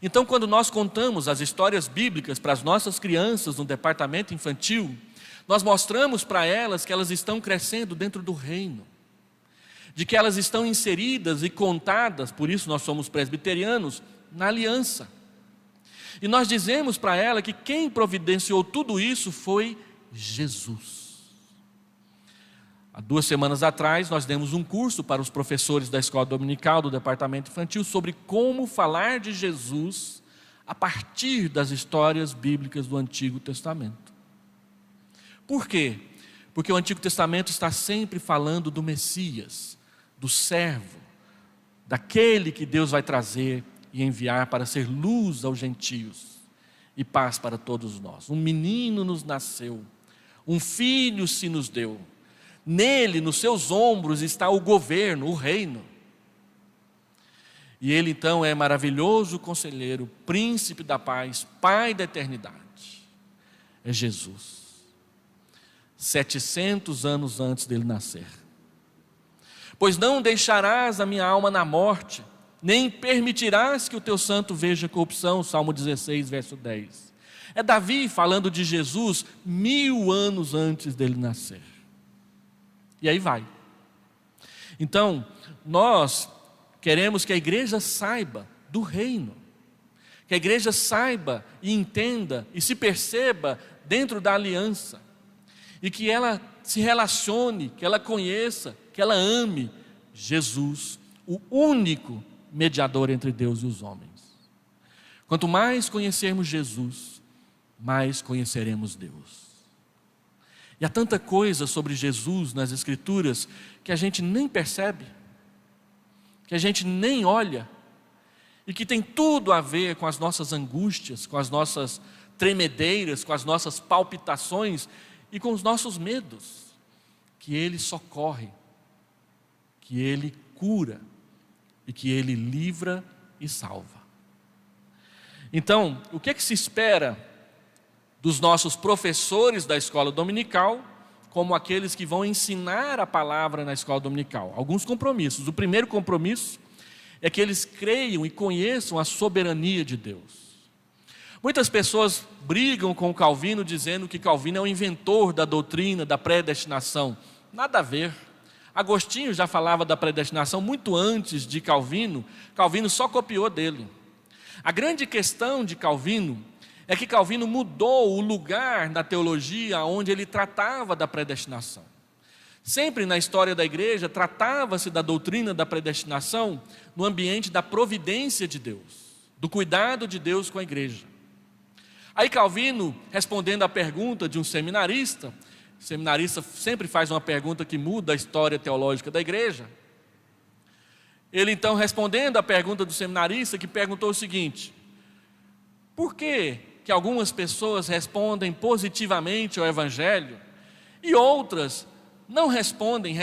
Então, quando nós contamos as histórias bíblicas para as nossas crianças no departamento infantil, nós mostramos para elas que elas estão crescendo dentro do reino, de que elas estão inseridas e contadas, por isso nós somos presbiterianos, na aliança. E nós dizemos para ela que quem providenciou tudo isso foi Jesus. Há 2 semanas atrás, nós demos um curso para os professores da escola dominical, do departamento infantil, sobre como falar de Jesus a partir das histórias bíblicas do Antigo Testamento. Por quê? Porque o Antigo Testamento está sempre falando do Messias, do servo, daquele que Deus vai trazer e enviar para ser luz aos gentios e paz para todos nós. Um menino nos nasceu, um filho se nos deu. Nele, nos seus ombros, está o governo, o reino. E ele então é maravilhoso conselheiro, príncipe da paz, pai da eternidade. É Jesus. 700 anos antes dele nascer. Pois não deixarás a minha alma na morte, nem permitirás que o teu santo veja corrupção. Salmo 16, verso 10. É Davi falando de Jesus 1000 anos antes dele nascer. E aí vai. Então, nós queremos que a igreja saiba do reino, que a igreja saiba e entenda e se perceba dentro da aliança, e que ela se relacione, que ela conheça, que ela ame Jesus, o único mediador entre Deus e os homens. Quanto mais conhecermos Jesus, mais conheceremos Deus. E há tanta coisa sobre Jesus nas Escrituras que a gente nem percebe, que a gente nem olha, e que tem tudo a ver com as nossas angústias, com as nossas tremedeiras, com as nossas palpitações e com os nossos medos, que Ele socorre, que Ele cura e que Ele livra e salva. Então, o que é que se espera dos nossos professores da escola dominical, como aqueles que vão ensinar a palavra na escola dominical? Alguns compromissos. O primeiro compromisso é que eles creiam e conheçam a soberania de Deus. Muitas pessoas brigam com Calvino dizendo que Calvino é o inventor da doutrina da predestinação. Nada a ver. Agostinho já falava da predestinação muito antes de Calvino. Calvino só copiou dele. A grande questão de Calvino é que Calvino mudou o lugar da teologia onde ele tratava da predestinação. Sempre na história da igreja tratava-se da doutrina da predestinação no ambiente da providência de Deus, do cuidado de Deus com a igreja. Aí Calvino, respondendo à pergunta de um seminarista, o seminarista sempre faz uma pergunta que muda a história teológica da igreja. Ele então, respondendo à pergunta do seminarista, que perguntou o seguinte: por que algumas pessoas respondem positivamente ao Evangelho e outras não respondem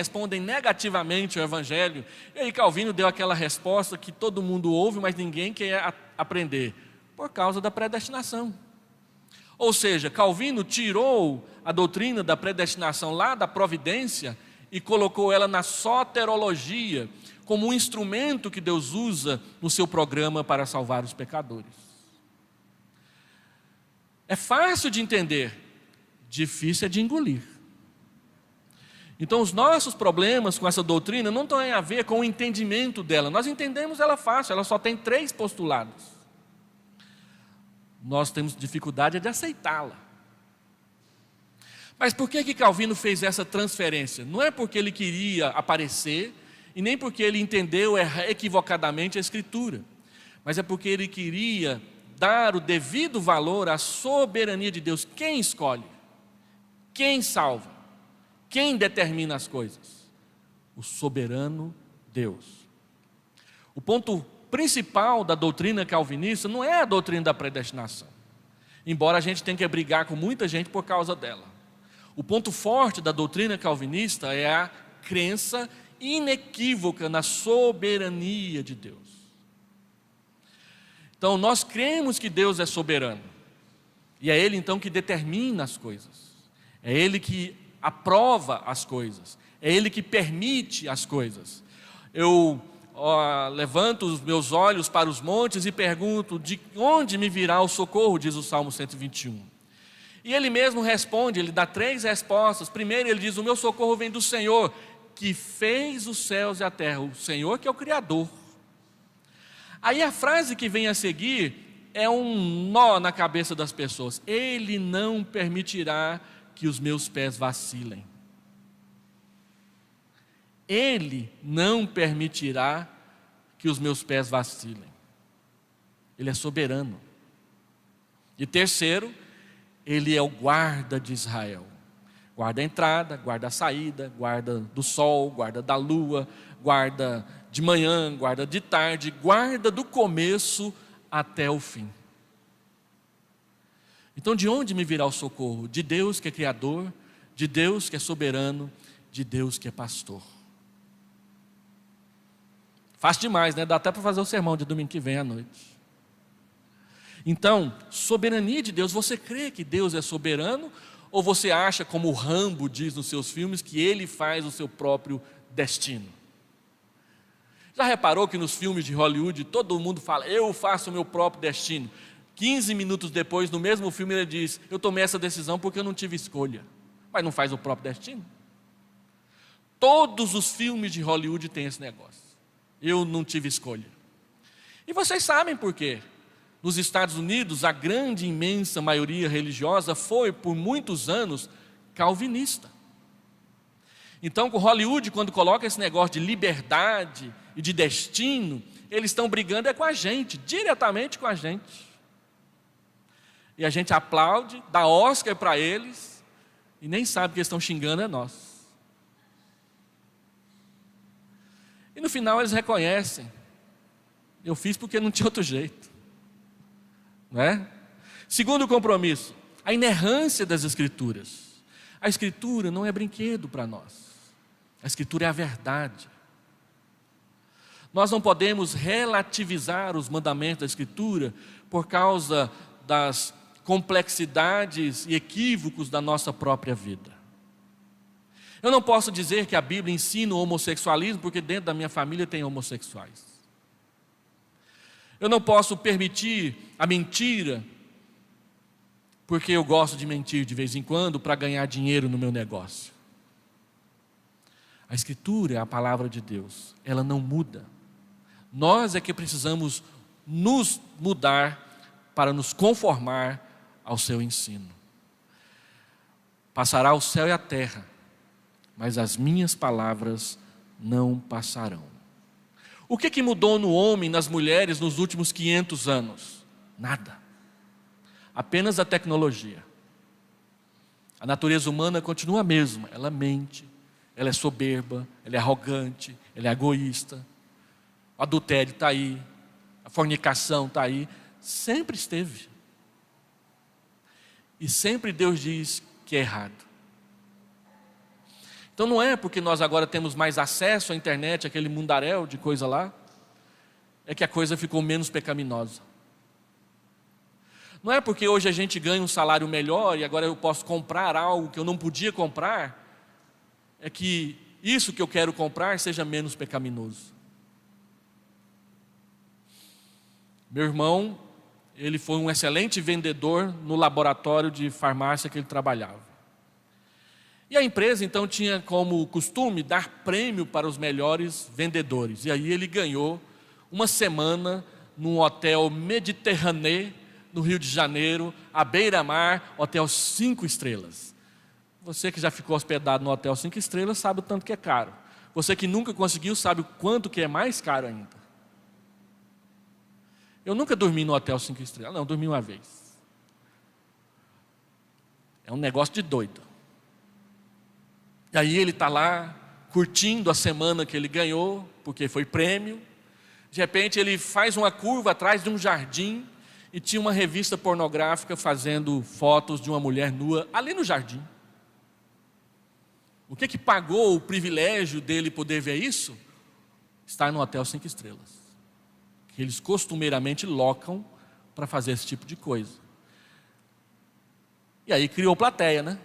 negativamente ao Evangelho? E aí Calvino deu aquela resposta que todo mundo ouve, mas ninguém quer aprender: por causa da predestinação. Ou seja, Calvino tirou a doutrina da predestinação lá da providência e colocou ela na soterologia, como um instrumento que Deus usa no seu programa para salvar os pecadores. É fácil de entender, difícil é de engolir. Então os nossos problemas com essa doutrina não têm a ver com o entendimento dela. Nós entendemos ela fácil, ela só tem 3 postulados. Nós temos dificuldade de aceitá-la. Mas por que Calvino fez essa transferência? Não é porque ele queria aparecer, e nem porque ele entendeu equivocadamente a Escritura, mas é porque ele queria dar o devido valor à soberania de Deus. Quem escolhe? Quem salva? Quem determina as coisas? O soberano Deus. O ponto principal da doutrina calvinista não é a doutrina da predestinação, embora a gente tenha que brigar com muita gente por causa dela. O ponto forte da doutrina calvinista é a crença inequívoca na soberania de Deus. Então nós cremos que Deus é soberano, e é Ele então que determina as coisas, é Ele que aprova as coisas, é Ele que permite as coisas. Eu levanto os meus olhos para os montes e pergunto: de onde me virá o socorro, diz o Salmo 121. E ele mesmo responde, ele dá 3 respostas. Primeiro ele diz: o meu socorro vem do Senhor, que fez os céus e a terra. O Senhor que é o Criador. Aí a frase que vem a seguir é um nó na cabeça das pessoas: Ele não permitirá que os meus pés vacilem. Ele não permitirá que os meus pés vacilem. Ele é soberano. E terceiro, Ele é o guarda de Israel. Guarda a entrada, guarda a saída, guarda do sol, guarda da lua, guarda de manhã, guarda de tarde, guarda do começo até o fim. Então de onde me virá o socorro? De Deus que é Criador, de Deus que é soberano, de Deus que é pastor. Fácil demais, né? Dá até para fazer o sermão de domingo que vem à noite. Então, soberania de Deus, você crê que Deus é soberano? Ou você acha, como o Rambo diz nos seus filmes, que Ele faz o seu próprio destino? Já reparou que nos filmes de Hollywood todo mundo fala: eu faço o meu próprio destino? 15 minutos depois, no mesmo filme, ele diz: eu tomei essa decisão porque eu não tive escolha. Mas não faz o próprio destino? Todos os filmes de Hollywood têm esse negócio: eu não tive escolha. E vocês sabem por quê? Nos Estados Unidos, a grande, imensa maioria religiosa foi, por muitos anos, calvinista. Então, com Hollywood, quando coloca esse negócio de liberdade e de destino, eles estão brigando com a gente, diretamente com a gente. E a gente aplaude, dá Oscar para eles, e nem sabe que eles estão xingando é nós. E no final eles reconhecem: eu fiz porque não tinha outro jeito. Não é? Segundo compromisso, a inerrância das Escrituras. A Escritura não é brinquedo para nós. A Escritura é a verdade. Nós não podemos relativizar os mandamentos da Escritura por causa das complexidades e equívocos da nossa própria vida. Eu não posso dizer que a Bíblia ensina o homossexualismo porque dentro da minha família tem homossexuais. Eu não posso permitir a mentira porque eu gosto de mentir de vez em quando para ganhar dinheiro no meu negócio. A Escritura é a palavra de Deus, ela não muda. Nós é que precisamos nos mudar para nos conformar ao seu ensino. Passará o céu e a terra, mas as minhas palavras não passarão. O que mudou no homem, nas mulheres, nos últimos 500 anos? Nada. Apenas a tecnologia. A natureza humana continua a mesma. Ela mente, ela é soberba, ela é arrogante, ela é egoísta. O adultério está aí, a fornicação está aí. Sempre esteve. E sempre Deus diz que é errado. Então não é porque nós agora temos mais acesso à internet, aquele mundaréu de coisa lá, é que a coisa ficou menos pecaminosa. Não é porque hoje a gente ganha um salário melhor e agora eu posso comprar algo que eu não podia comprar, é que isso que eu quero comprar seja menos pecaminoso. Meu irmão, ele foi um excelente vendedor no laboratório de farmácia que ele trabalhava. E a empresa então tinha como costume dar prêmio para os melhores vendedores. E aí ele ganhou uma semana num hotel Mediterrâneo, no Rio de Janeiro, à beira-mar, hotel 5 estrelas. Você que já ficou hospedado no hotel 5 estrelas sabe o tanto que é caro. Você que nunca conseguiu sabe o quanto que é mais caro ainda. Eu nunca dormi no hotel 5 estrelas. Não, dormi uma vez. É um negócio de doido. E aí ele está lá, curtindo a semana que ele ganhou, porque foi prêmio. De repente ele faz uma curva atrás de um jardim e tinha uma revista pornográfica fazendo fotos de uma mulher nua ali no jardim. O que pagou o privilégio dele poder ver isso? Estar no hotel 5 estrelas. Que eles costumeiramente locam para fazer esse tipo de coisa. E aí criou plateia, né?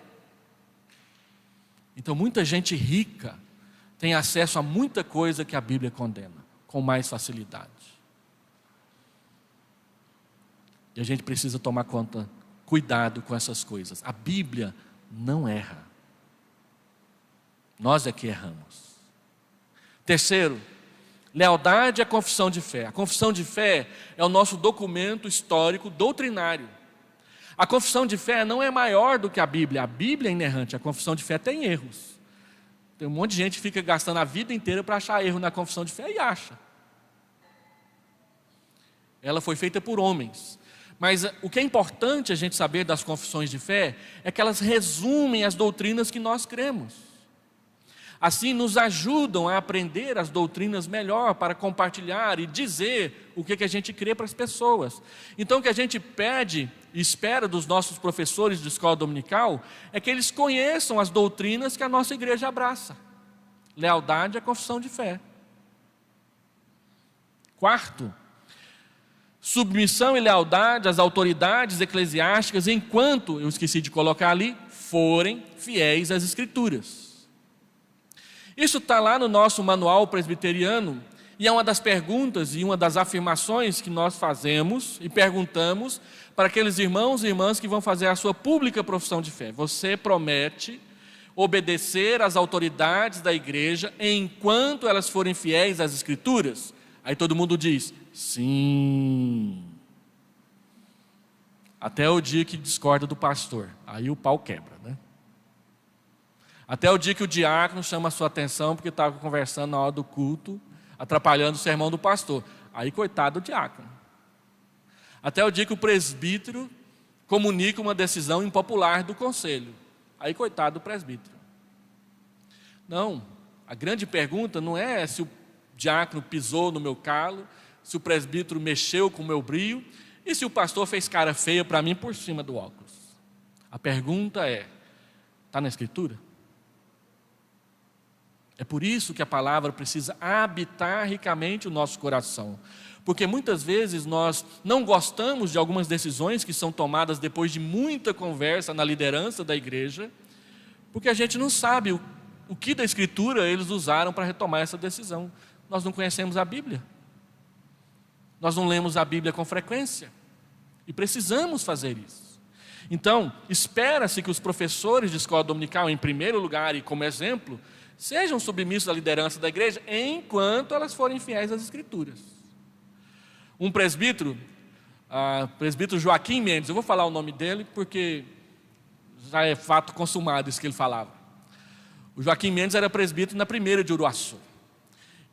Então muita gente rica tem acesso a muita coisa que a Bíblia condena, com mais facilidade. E a gente precisa tomar cuidado com essas coisas. A Bíblia não erra. Nós é que erramos. Terceiro, lealdade à confissão de fé. A confissão de fé é o nosso documento histórico doutrinário. A confissão de fé não é maior do que a Bíblia. A Bíblia é inerrante, a confissão de fé tem erros. Tem um monte de gente que fica gastando a vida inteira para achar erro na confissão de fé e acha. Ela foi feita por homens. Mas o que é importante a gente saber das confissões de fé é que elas resumem as doutrinas que nós cremos. Assim, nos ajudam a aprender as doutrinas melhor para compartilhar e dizer o que a gente crê para as pessoas. Então, o que a gente pede e espera dos nossos professores de escola dominical é que eles conheçam as doutrinas que a nossa igreja abraça. Lealdade à confissão de fé. Quarto, submissão e lealdade às autoridades eclesiásticas enquanto, eu esqueci de colocar ali, forem fiéis às Escrituras. Isso está lá no nosso manual presbiteriano e é uma das perguntas e uma das afirmações que nós fazemos e perguntamos para aqueles irmãos e irmãs que vão fazer a sua pública profissão de fé. Você promete obedecer às autoridades da igreja enquanto elas forem fiéis às Escrituras? Aí todo mundo diz, sim. Até o dia que discorda do pastor. Aí o pau quebra, né? Até o dia que o diácono chama a sua atenção porque estava conversando na hora do culto, atrapalhando o sermão do pastor. Aí coitado do diácono. Até o dia que o presbítero comunica uma decisão impopular do conselho. Aí coitado do presbítero. Não, a grande pergunta não é se o diácono pisou no meu calo, se o presbítero mexeu com o meu brio e se o pastor fez cara feia para mim por cima do óculos. A pergunta é, está na Escritura? É por isso que a palavra precisa habitar ricamente o nosso coração. Porque muitas vezes nós não gostamos de algumas decisões que são tomadas depois de muita conversa na liderança da igreja, porque a gente não sabe o que da Escritura eles usaram para retomar essa decisão. Nós não conhecemos a Bíblia. Nós não lemos a Bíblia com frequência. E precisamos fazer isso. Então, espera-se que os professores de escola dominical, em primeiro lugar e como exemplo, sejam submissos à liderança da igreja enquanto elas forem fiéis às Escrituras. Um presbítero, presbítero Joaquim Mendes, eu vou falar o nome dele porque já é fato consumado isso que ele falava. O Joaquim Mendes era presbítero na primeira de Uruaçu.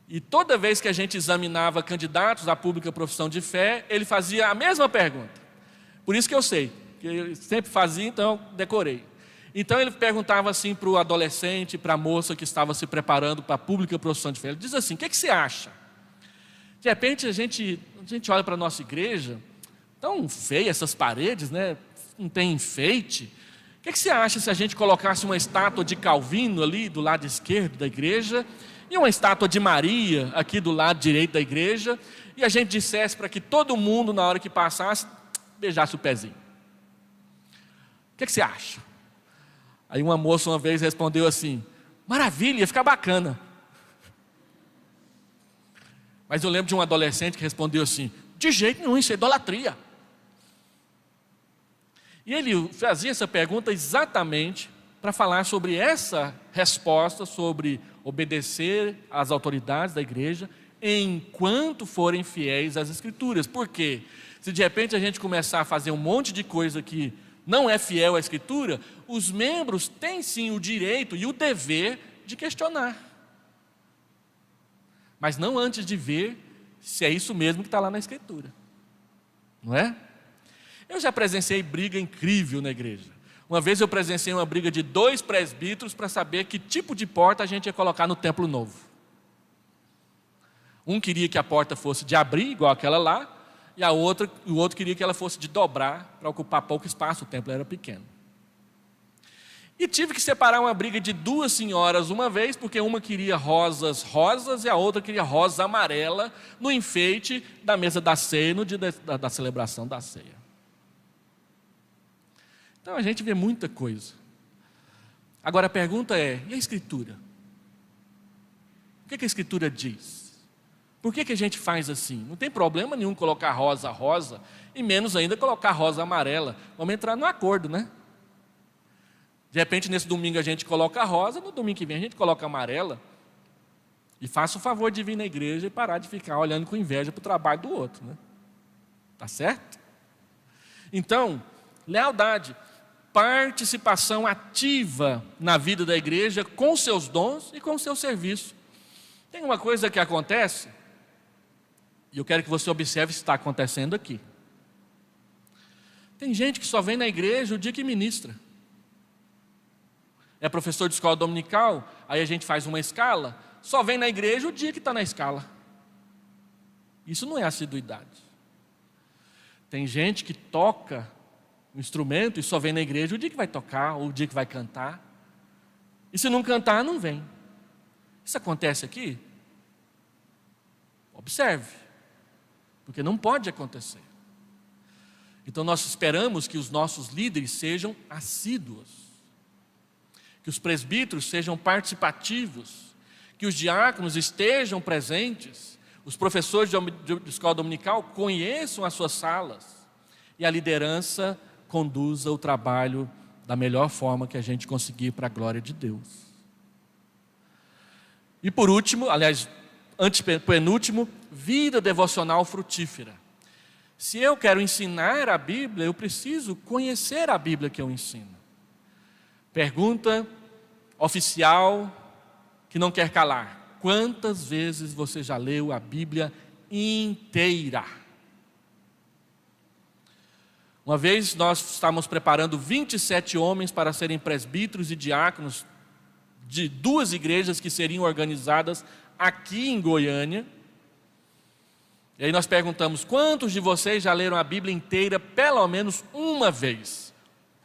E toda vez que a gente examinava candidatos à pública profissão de fé, ele fazia a mesma pergunta. Por isso que eu sei, que ele sempre fazia, então eu decorei. Então ele perguntava assim para o adolescente, para a moça que estava se preparando para a pública profissão de fé. Ele diz assim, o que você acha? De repente a gente olha para a nossa igreja, tão feia essas paredes, né? Não tem enfeite. O que você acha se a gente colocasse uma estátua de Calvino ali do lado esquerdo da igreja e uma estátua de Maria aqui do lado direito da igreja e a gente dissesse para que todo mundo na hora que passasse beijasse o pezinho? O que você acha? Aí uma moça uma vez respondeu assim, maravilha, ia ficar bacana. Mas eu lembro de um adolescente que respondeu assim, de jeito nenhum, isso é idolatria. E ele fazia essa pergunta exatamente para falar sobre essa resposta, sobre obedecer às autoridades da igreja, enquanto forem fiéis às Escrituras. Por quê? Se de repente a gente começar a fazer um monte de coisa que não é fiel à Escritura, os membros têm sim o direito e o dever de questionar. mas não antes de ver se é isso mesmo que está lá na Escritura, não é? Eu já presenciei briga incrível na igreja. Uma vez eu presenciei uma briga de 2 presbíteros para saber que tipo de porta a gente ia colocar no templo novo. Um queria que a porta fosse de abrir, igual aquela lá, e o outro queria que ela fosse de dobrar, para ocupar pouco espaço, o templo era pequeno. E tive que separar uma briga de 2 senhoras uma vez, porque uma queria rosas e a outra queria rosa amarela no enfeite da mesa da ceia, no dia da celebração da ceia. Então a gente vê muita coisa. Agora a pergunta é, e a Escritura? O que a Escritura diz? Por que a gente faz assim? Não tem problema nenhum colocar rosa, e menos ainda colocar rosa amarela. Vamos entrar no acordo, né? De repente, nesse domingo a gente coloca rosa, no domingo que vem a gente coloca amarela. E faça o favor de vir na igreja e parar de ficar olhando com inveja para o trabalho do outro, né? Tá certo? Então, lealdade, participação ativa na vida da igreja com seus dons e com seu serviço. Tem uma coisa que acontece, e eu quero que você observe se está acontecendo aqui. Tem gente que só vem na igreja o dia que ministra. É professor de escola dominical, aí a gente faz uma escala, só vem na igreja o dia que está na escala. Isso não é assiduidade. Tem gente que toca um instrumento e só vem na igreja o dia que vai tocar, ou o dia que vai cantar. E se não cantar, não vem. Isso acontece aqui? Observe. Porque não pode acontecer. Então nós esperamos que os nossos líderes sejam assíduos, que os presbíteros sejam participativos, que os diáconos estejam presentes, os professores de escola dominical conheçam as suas salas e a liderança conduza o trabalho da melhor forma que a gente conseguir para a glória de Deus. E por último, aliás, antepenúltimo, vida devocional frutífera. Se eu quero ensinar a Bíblia, eu preciso conhecer a Bíblia que eu ensino. Pergunta oficial que não quer calar: quantas vezes você já leu a Bíblia inteira? Uma vez nós estávamos preparando 27 homens para serem presbíteros e diáconos de 2 igrejas que seriam organizadas aqui em Goiânia. E aí nós perguntamos: quantos de vocês já leram a Bíblia inteira pelo menos uma vez?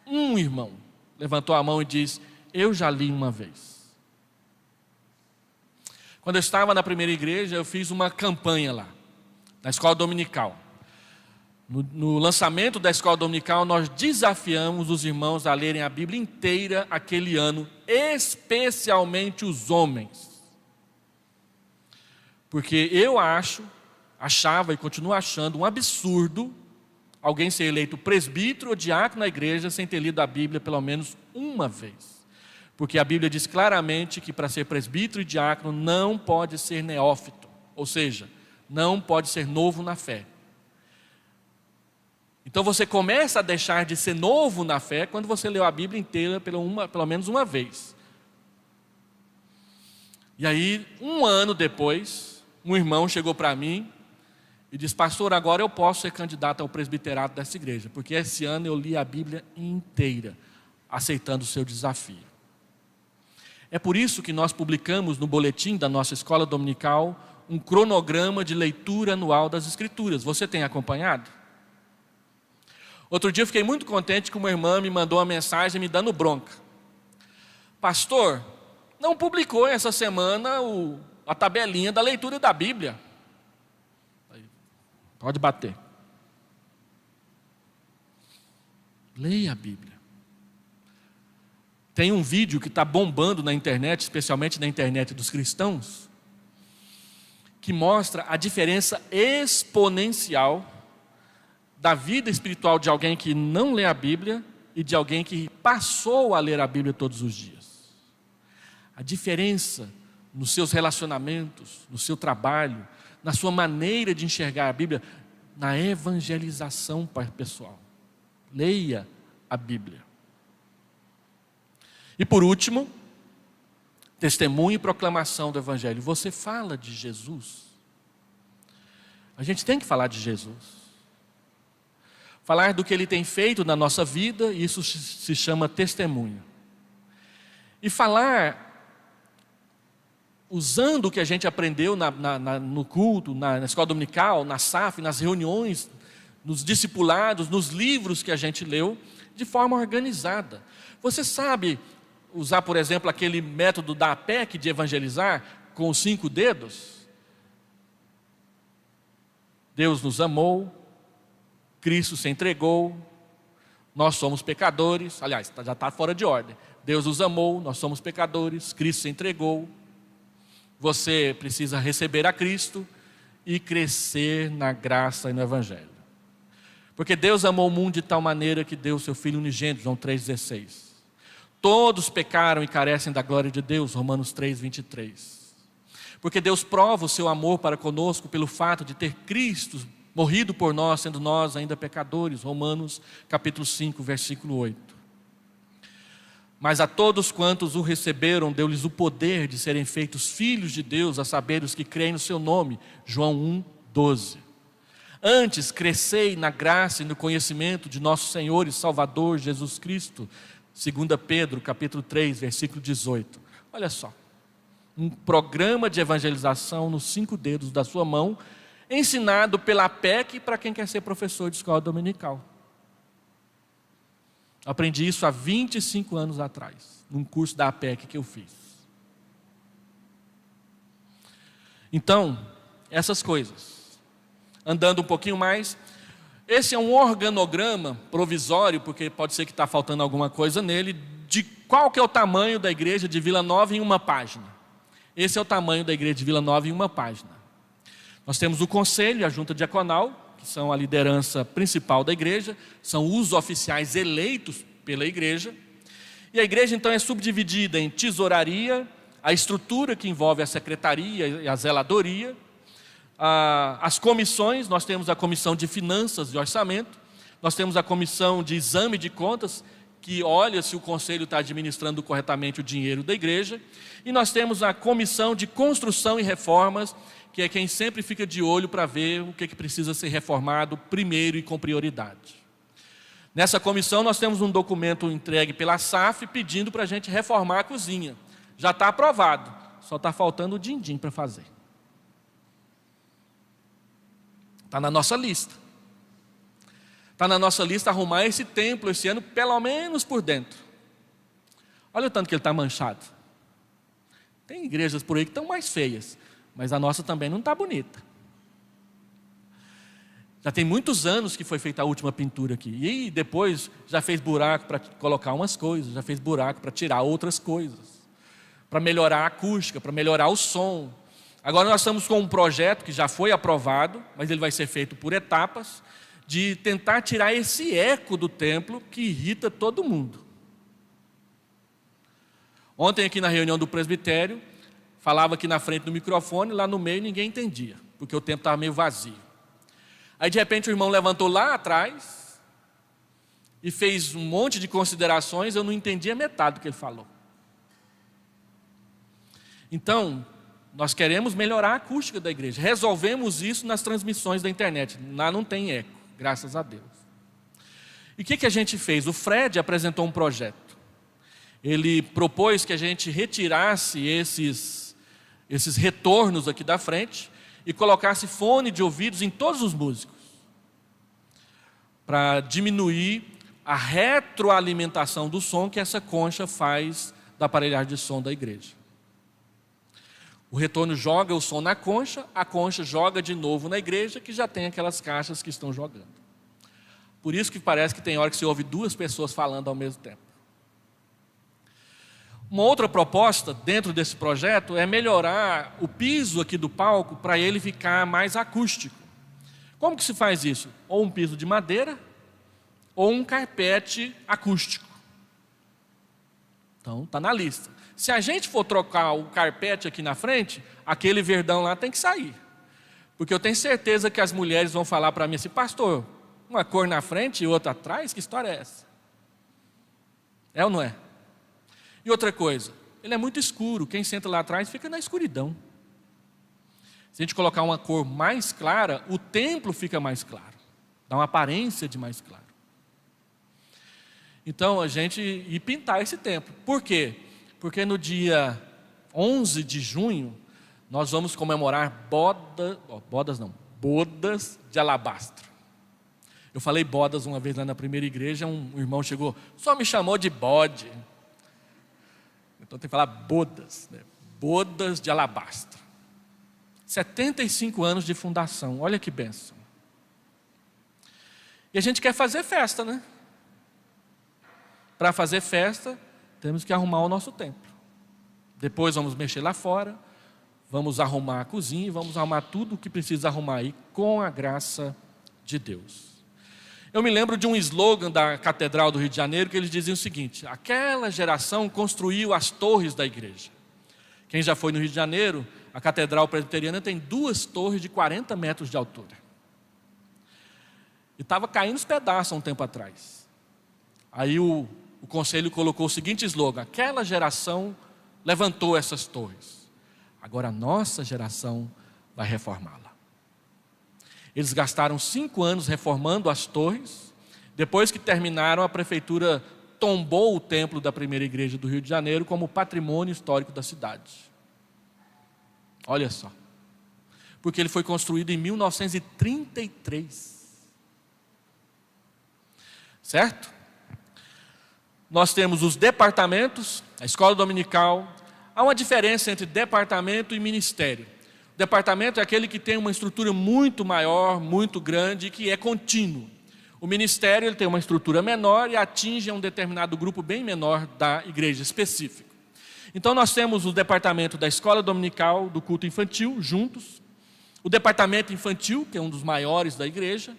Um irmão levantou a mão e disse: eu já li uma vez. Quando eu estava na primeira igreja, eu fiz uma campanha lá, na escola dominical. No lançamento da escola dominical, nós desafiamos os irmãos a lerem a Bíblia inteira aquele ano, especialmente os homens. Porque eu achava e continuo achando um absurdo alguém ser eleito presbítero ou diácono na igreja sem ter lido a Bíblia pelo menos uma vez. Porque a Bíblia diz claramente que para ser presbítero e diácono não pode ser neófito, ou seja, não pode ser novo na fé. Então você começa a deixar de ser novo na fé quando você leu a Bíblia inteira pelo menos uma vez. E aí, um ano depois, um irmão chegou para mim e disse: pastor, agora eu posso ser candidato ao presbiterato dessa igreja, porque esse ano eu li a Bíblia inteira, aceitando o seu desafio. É por isso que nós publicamos no boletim da nossa escola dominical um cronograma de leitura anual das Escrituras. Você tem acompanhado? Outro dia eu fiquei muito contente que uma irmã me mandou uma mensagem me dando bronca. Pastor, não publicou essa semana a tabelinha da leitura da Bíblia. Pode bater. Leia a Bíblia. Tem um vídeo que está bombando na internet, especialmente na internet dos cristãos, que mostra a diferença exponencial da vida espiritual de alguém que não lê a Bíblia e de alguém que passou a ler a Bíblia todos os dias. A diferença nos seus relacionamentos, no seu trabalho, na sua maneira de enxergar a Bíblia, na evangelização pessoal. Leia a Bíblia. E por último, testemunho e proclamação do Evangelho. Você fala de Jesus. A gente tem que falar de Jesus. Falar do que Ele tem feito na nossa vida, isso se chama testemunho. E falar usando o que a gente aprendeu no culto, na escola dominical, na SAF, nas reuniões, nos discipulados, nos livros que a gente leu, de forma organizada. Você sabe usar, por exemplo, aquele método da APEC de evangelizar com os 5 dedos? Deus nos amou, Cristo se entregou, nós somos pecadores, aliás, já está fora de ordem. Deus nos amou, nós somos pecadores, Cristo se entregou. Você precisa receber a Cristo e crescer na graça e no Evangelho. Porque Deus amou o mundo de tal maneira que deu o seu Filho unigênito, João 3,16. Todos pecaram e carecem da glória de Deus, Romanos 3,23. Porque Deus prova o seu amor para conosco pelo fato de ter Cristo morrido por nós, sendo nós ainda pecadores, Romanos capítulo 5, versículo 8. Mas a todos quantos o receberam, deu-lhes o poder de serem feitos filhos de Deus, a saber, os que creem no seu nome, João 1, 12. Antes, crescei na graça e no conhecimento de nosso Senhor e Salvador Jesus Cristo, 2 Pedro, capítulo 3, versículo 18. Olha só, um programa de evangelização nos 5 dedos da sua mão, ensinado pela APEC para quem quer ser professor de escola dominical. Aprendi isso há 25 anos atrás, num curso da APEC que eu fiz. Então, essas coisas. Andando um pouquinho mais, esse é um organograma provisório, porque pode ser que está faltando alguma coisa nele, de qual que é o tamanho da igreja de Vila Nova em uma página. Esse é o tamanho da igreja de Vila Nova em uma página. Nós temos o conselho e a junta diaconal, que são a liderança principal da igreja, são os oficiais eleitos pela igreja. E a igreja então é subdividida em tesouraria, a estrutura que envolve a secretaria e a zeladoria, as comissões. Nós temos a comissão de finanças e orçamento, nós temos a comissão de exame de contas, que olha se o conselho está administrando corretamente o dinheiro da igreja, e nós temos a comissão de construção e reformas, que é quem sempre fica de olho para ver o que precisa ser reformado primeiro e com prioridade. Nessa comissão nós temos um documento entregue pela SAF pedindo para a gente reformar a cozinha. Já está aprovado, só está faltando o din-din para fazer. Está na nossa lista. Está na nossa lista arrumar esse templo esse ano, pelo menos por dentro. Olha o tanto que ele está manchado. Tem igrejas por aí que estão mais feias, mas a nossa também não está bonita. Já tem muitos anos que foi feita a última pintura aqui. E depois já fez buraco para colocar umas coisas, já fez buraco para tirar outras coisas, para melhorar a acústica, para melhorar o som. Agora nós estamos com um projeto que já foi aprovado, mas ele vai ser feito por etapas, de tentar tirar esse eco do templo que irrita todo mundo. Ontem aqui na reunião do presbitério, falava aqui na frente do microfone, lá no meio ninguém entendia, porque o templo estava meio vazio. Aí de repente o irmão levantou lá atrás e fez um monte de considerações, eu não entendi a metade do que ele falou. Então, nós queremos melhorar a acústica da igreja, resolvemos isso nas transmissões da internet, lá não tem eco, graças a Deus. E o que a gente fez? O Fred apresentou um projeto. Ele propôs que a gente retirasse esses retornos aqui da frente e colocasse fone de ouvidos em todos os músicos, para diminuir a retroalimentação do som que essa concha faz da aparelhagem de som da igreja. O retorno joga o som na concha, a concha joga de novo na igreja, que já tem aquelas caixas que estão jogando. Por isso que parece que tem hora que você ouve 2 pessoas falando ao mesmo tempo. Uma outra proposta dentro desse projeto é melhorar o piso aqui do palco para ele ficar mais acústico. Como que se faz isso? Ou um piso de madeira, ou um carpete acústico. Então, está na lista. Se a gente for trocar o carpete aqui na frente, aquele verdão lá tem que sair. Porque eu tenho certeza que as mulheres vão falar para mim assim: pastor, uma cor na frente e outra atrás, que história é essa? É ou não é? E outra coisa, ele é muito escuro. Quem senta lá atrás fica na escuridão. Se a gente colocar uma cor mais clara, o templo fica mais claro. Dá uma aparência de mais claro. Então, a gente ir pintar esse templo. Por quê? Porque no dia 11 de junho, nós vamos comemorar bodas de alabastro. Eu falei bodas uma vez lá na primeira igreja, um irmão chegou, só me chamou de bode. Então tem que falar bodas, né? Bodas de alabastro. 75 anos de fundação, olha que bênção. E a gente quer fazer festa, né? Para fazer festa, temos que arrumar o nosso templo. Depois vamos mexer lá fora, vamos arrumar a cozinha, vamos arrumar tudo o que precisa arrumar aí, com a graça de Deus. Eu me lembro de um slogan da Catedral do Rio de Janeiro, que eles diziam o seguinte: aquela geração construiu as torres da igreja. Quem já foi no Rio de Janeiro, a Catedral Presbiteriana tem 2 torres de 40 metros de altura. E estava caindo os pedaços há um tempo atrás. Aí o conselho colocou o seguinte slogan: aquela geração levantou essas torres, agora a nossa geração vai reformá-la. Eles gastaram 5 anos reformando as torres. Depois que terminaram, a prefeitura tombou o templo da primeira igreja do Rio de Janeiro como patrimônio histórico da cidade. Olha só. Porque ele foi construído em 1933. Certo? Nós temos os departamentos, a escola dominical. Há uma diferença entre departamento e ministério. O departamento é aquele que tem uma estrutura muito maior, muito grande, que é contínuo. O ministério ele tem uma estrutura menor e atinge um determinado grupo bem menor da igreja específico. Então nós temos o departamento da escola dominical, do culto infantil, juntos. O departamento infantil, que é um dos maiores da igreja.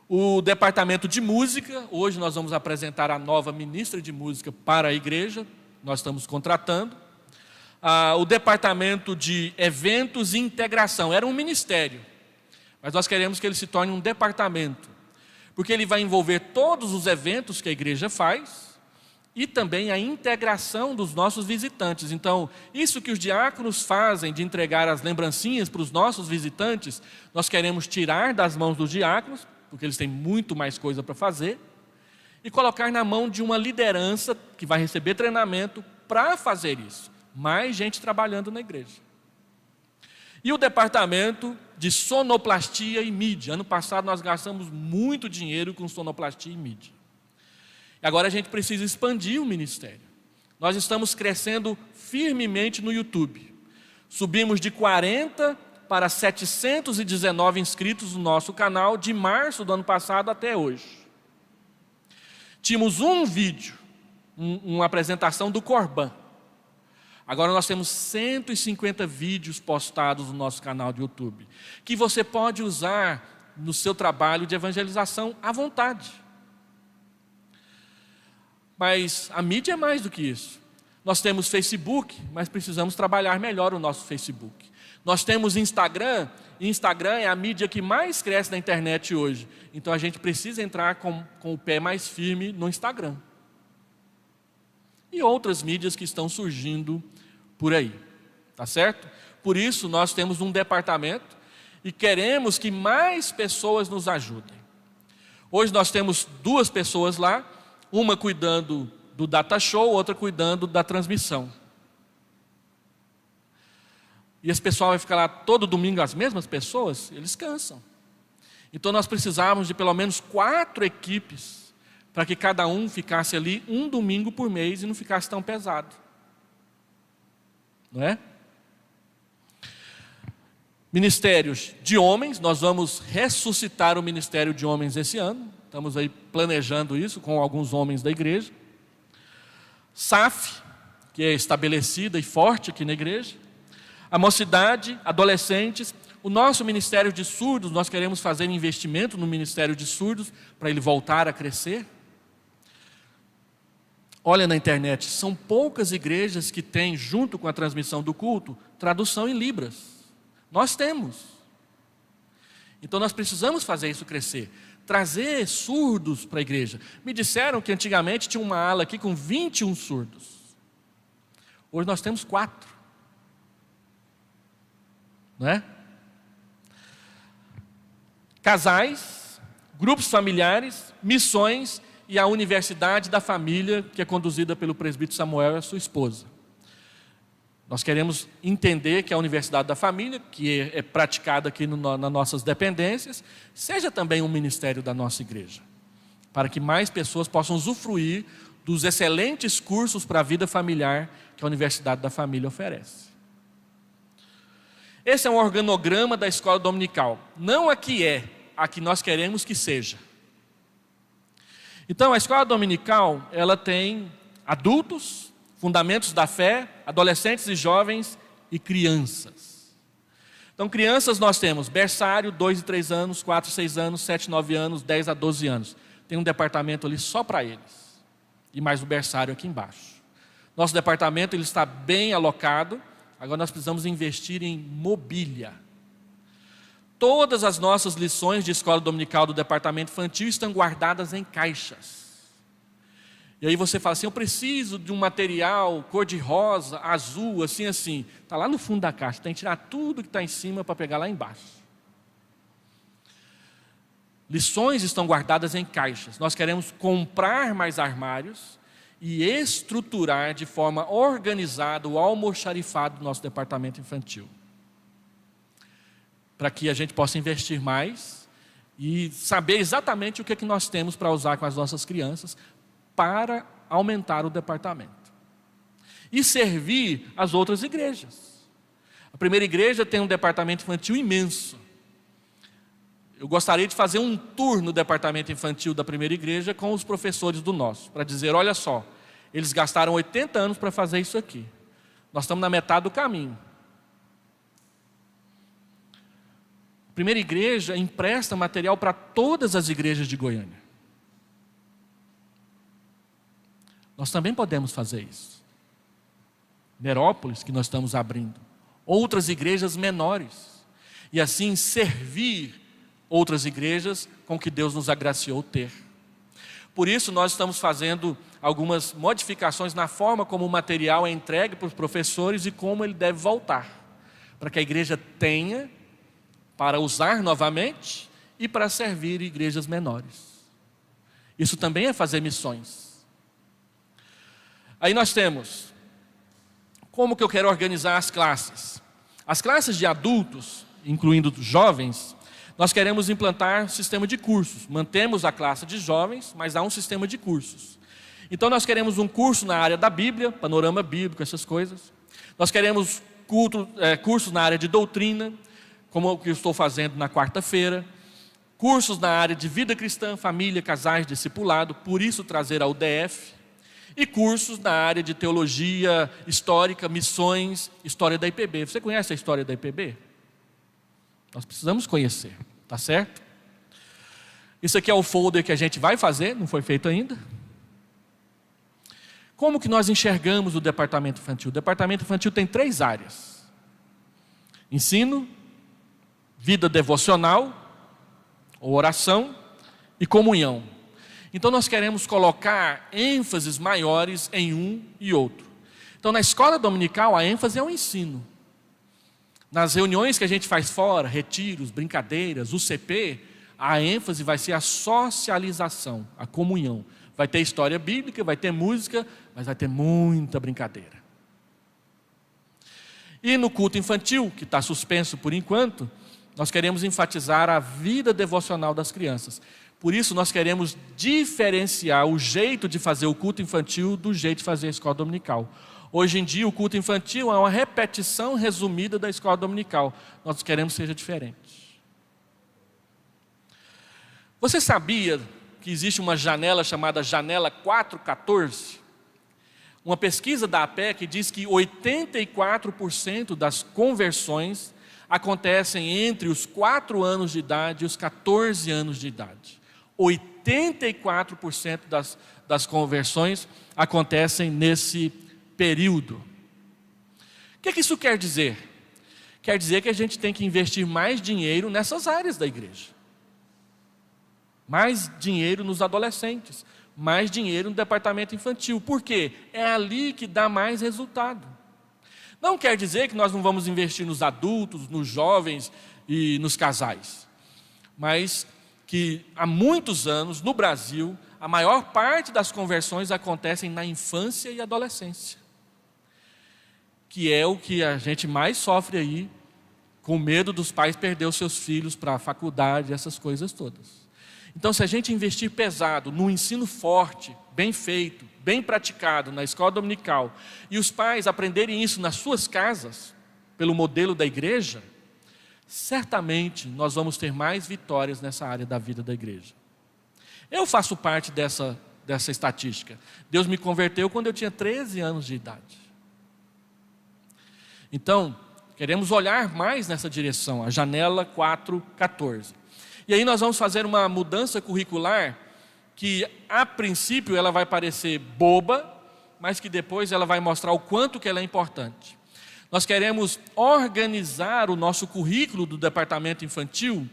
O departamento de música, hoje nós vamos apresentar a nova ministra de música para a igreja, nós estamos contratando. O departamento de eventos e integração, era um ministério, mas nós queremos que ele se torne um departamento, porque ele vai envolver todos os eventos que a igreja faz e também a integração dos nossos visitantes. Então, isso que os diáconos fazem de entregar as lembrancinhas para os nossos visitantes, nós queremos tirar das mãos dos diáconos, porque eles têm muito mais coisa para fazer, e colocar na mão de uma liderança que vai receber treinamento para fazer isso. Mais gente trabalhando na igreja. E o departamento de sonoplastia e mídia. Ano passado nós gastamos muito dinheiro com sonoplastia e mídia. E agora a gente precisa expandir o ministério. Nós estamos crescendo firmemente no YouTube. Subimos de 40 para 719 inscritos no nosso canal de março do ano passado até hoje. Tínhamos um vídeo, uma apresentação do Corban. Agora nós temos 150 vídeos postados no nosso canal de YouTube, que você pode usar no seu trabalho de evangelização à vontade. Mas a mídia é mais do que isso. Nós temos Facebook, mas precisamos trabalhar melhor o nosso Facebook. Nós temos Instagram, e Instagram é a mídia que mais cresce na internet hoje. Então a gente precisa entrar com o pé mais firme no Instagram. E outras mídias que estão surgindo por aí, tá certo? Por isso nós temos um departamento e queremos que mais pessoas nos ajudem. Hoje nós temos 2 pessoas lá, uma cuidando do data show, outra cuidando da transmissão. E esse pessoal vai ficar lá todo domingo, as mesmas pessoas, eles cansam. Então nós precisávamos de pelo menos 4 equipes, para que cada um ficasse ali um domingo por mês e não ficasse tão pesado. Não é? Ministérios de homens, nós vamos ressuscitar o ministério de homens esse ano. Estamos aí planejando isso com alguns homens da igreja. SAF, que é estabelecida e forte aqui na igreja. A mocidade, adolescentes. O nosso ministério de surdos, nós queremos fazer investimento no ministério de surdos para ele voltar a crescer. Olha na internet, são poucas igrejas que têm, junto com a transmissão do culto, tradução em Libras. Nós temos. Então nós precisamos fazer isso crescer. Trazer surdos para a igreja. Me disseram que antigamente tinha uma ala aqui com 21 surdos. Hoje nós temos 4. Não é? Casais, grupos familiares, missões e a Universidade da Família, que é conduzida pelo presbítero Samuel e a sua esposa. Nós queremos entender que a Universidade da Família, que é praticada aqui nas nossas dependências, seja também um ministério da nossa igreja, para que mais pessoas possam usufruir dos excelentes cursos para a vida familiar que a Universidade da Família oferece. Esse é um organograma da escola dominical, não a que nós queremos que seja. Então, a escola dominical, ela tem adultos, fundamentos da fé, adolescentes e jovens e crianças. Então, crianças nós temos berçário, 2 e 3 anos, 4 e 6 anos, 7 e 9 anos, 10 a 12 anos. Tem um departamento ali só para eles. E mais o berçário aqui embaixo. Nosso departamento ele está bem alocado. Agora nós precisamos investir em mobília. Todas as nossas lições de escola dominical do departamento infantil estão guardadas em caixas. E aí você fala assim, eu preciso de um material cor-de-rosa, azul, assim. Está lá no fundo da caixa, tem que tirar tudo que está em cima para pegar lá embaixo. Lições estão guardadas em caixas. Nós queremos comprar mais armários e estruturar de forma organizada o almoxarifado do nosso departamento infantil. Para que a gente possa investir mais e saber exatamente o que nós temos para usar com as nossas crianças para aumentar o departamento. E servir as outras igrejas. A primeira igreja tem um departamento infantil imenso. Eu gostaria de fazer um tour no departamento infantil da primeira igreja com os professores do nosso, para dizer, olha só, eles gastaram 80 anos para fazer isso aqui. Nós estamos na metade do caminho. A primeira igreja empresta material para todas as igrejas de Goiânia. Nós também podemos fazer isso. Nerópolis, que nós estamos abrindo. Outras igrejas menores. E assim servir outras igrejas com que Deus nos agraciou ter. Por isso nós estamos fazendo algumas modificações na forma como o material é entregue para os professores e como ele deve voltar. Para que a igreja tenha para usar novamente e para servir igrejas menores. Isso também é fazer missões. Aí nós temos, como que eu quero organizar as classes? As classes de adultos, incluindo jovens, nós queremos implantar um sistema de cursos. Mantemos a classe de jovens, mas há um sistema de cursos. Então nós queremos um curso na área da Bíblia, panorama bíblico, essas coisas. Nós queremos cursos na área de doutrina, como o que eu estou fazendo na quarta-feira. Cursos na área de vida cristã, família, casais, discipulado, por isso trazer a UDF. E cursos na área de teologia histórica, missões, história da IPB. Você conhece a história da IPB? Nós precisamos conhecer, tá certo? Isso aqui é o folder que a gente vai fazer, não foi feito ainda. Como que nós enxergamos o departamento infantil? O departamento infantil tem 3 áreas. Ensino, vida devocional, ou oração, e comunhão. Então nós queremos colocar ênfases maiores em um e outro. Então na escola dominical a ênfase é o ensino. Nas reuniões que a gente faz fora, retiros, brincadeiras, UCP, a ênfase vai ser a socialização, a comunhão. Vai ter história bíblica, vai ter música, mas vai ter muita brincadeira. E no culto infantil, que está suspenso por enquanto, nós queremos enfatizar a vida devocional das crianças. Por isso nós queremos diferenciar o jeito de fazer o culto infantil do jeito de fazer a escola dominical. Hoje em dia o culto infantil é uma repetição resumida da escola dominical. Nós queremos que seja diferente. Você sabia que existe uma janela chamada janela 414? Uma pesquisa da APEC diz que 84% das conversões acontecem entre os 4 anos de idade e os 14 anos de idade. 84% das conversões acontecem nesse período. O que isso quer dizer? Quer dizer que a gente tem que investir mais dinheiro nessas áreas da igreja. Mais dinheiro nos adolescentes. Mais dinheiro no departamento infantil. Por quê? É ali que dá mais resultado. Não quer dizer que nós não vamos investir nos adultos, nos jovens e nos casais, mas que há muitos anos, no Brasil, a maior parte das conversões acontecem na infância e adolescência, que é o que a gente mais sofre aí, com medo dos pais perder os seus filhos para a faculdade, essas coisas todas. Então, se a gente investir pesado no ensino forte, bem feito, bem praticado na escola dominical, e os pais aprenderem isso nas suas casas, pelo modelo da igreja, certamente nós vamos ter mais vitórias nessa área da vida da igreja. Eu faço parte dessa estatística. Deus me converteu quando eu tinha 13 anos de idade. Então, queremos olhar mais nessa direção, a janela 4:14. E aí nós vamos fazer uma mudança curricular que, a princípio, ela vai parecer boba, mas que depois ela vai mostrar o quanto que ela é importante. Nós queremos organizar o nosso currículo do departamento infantil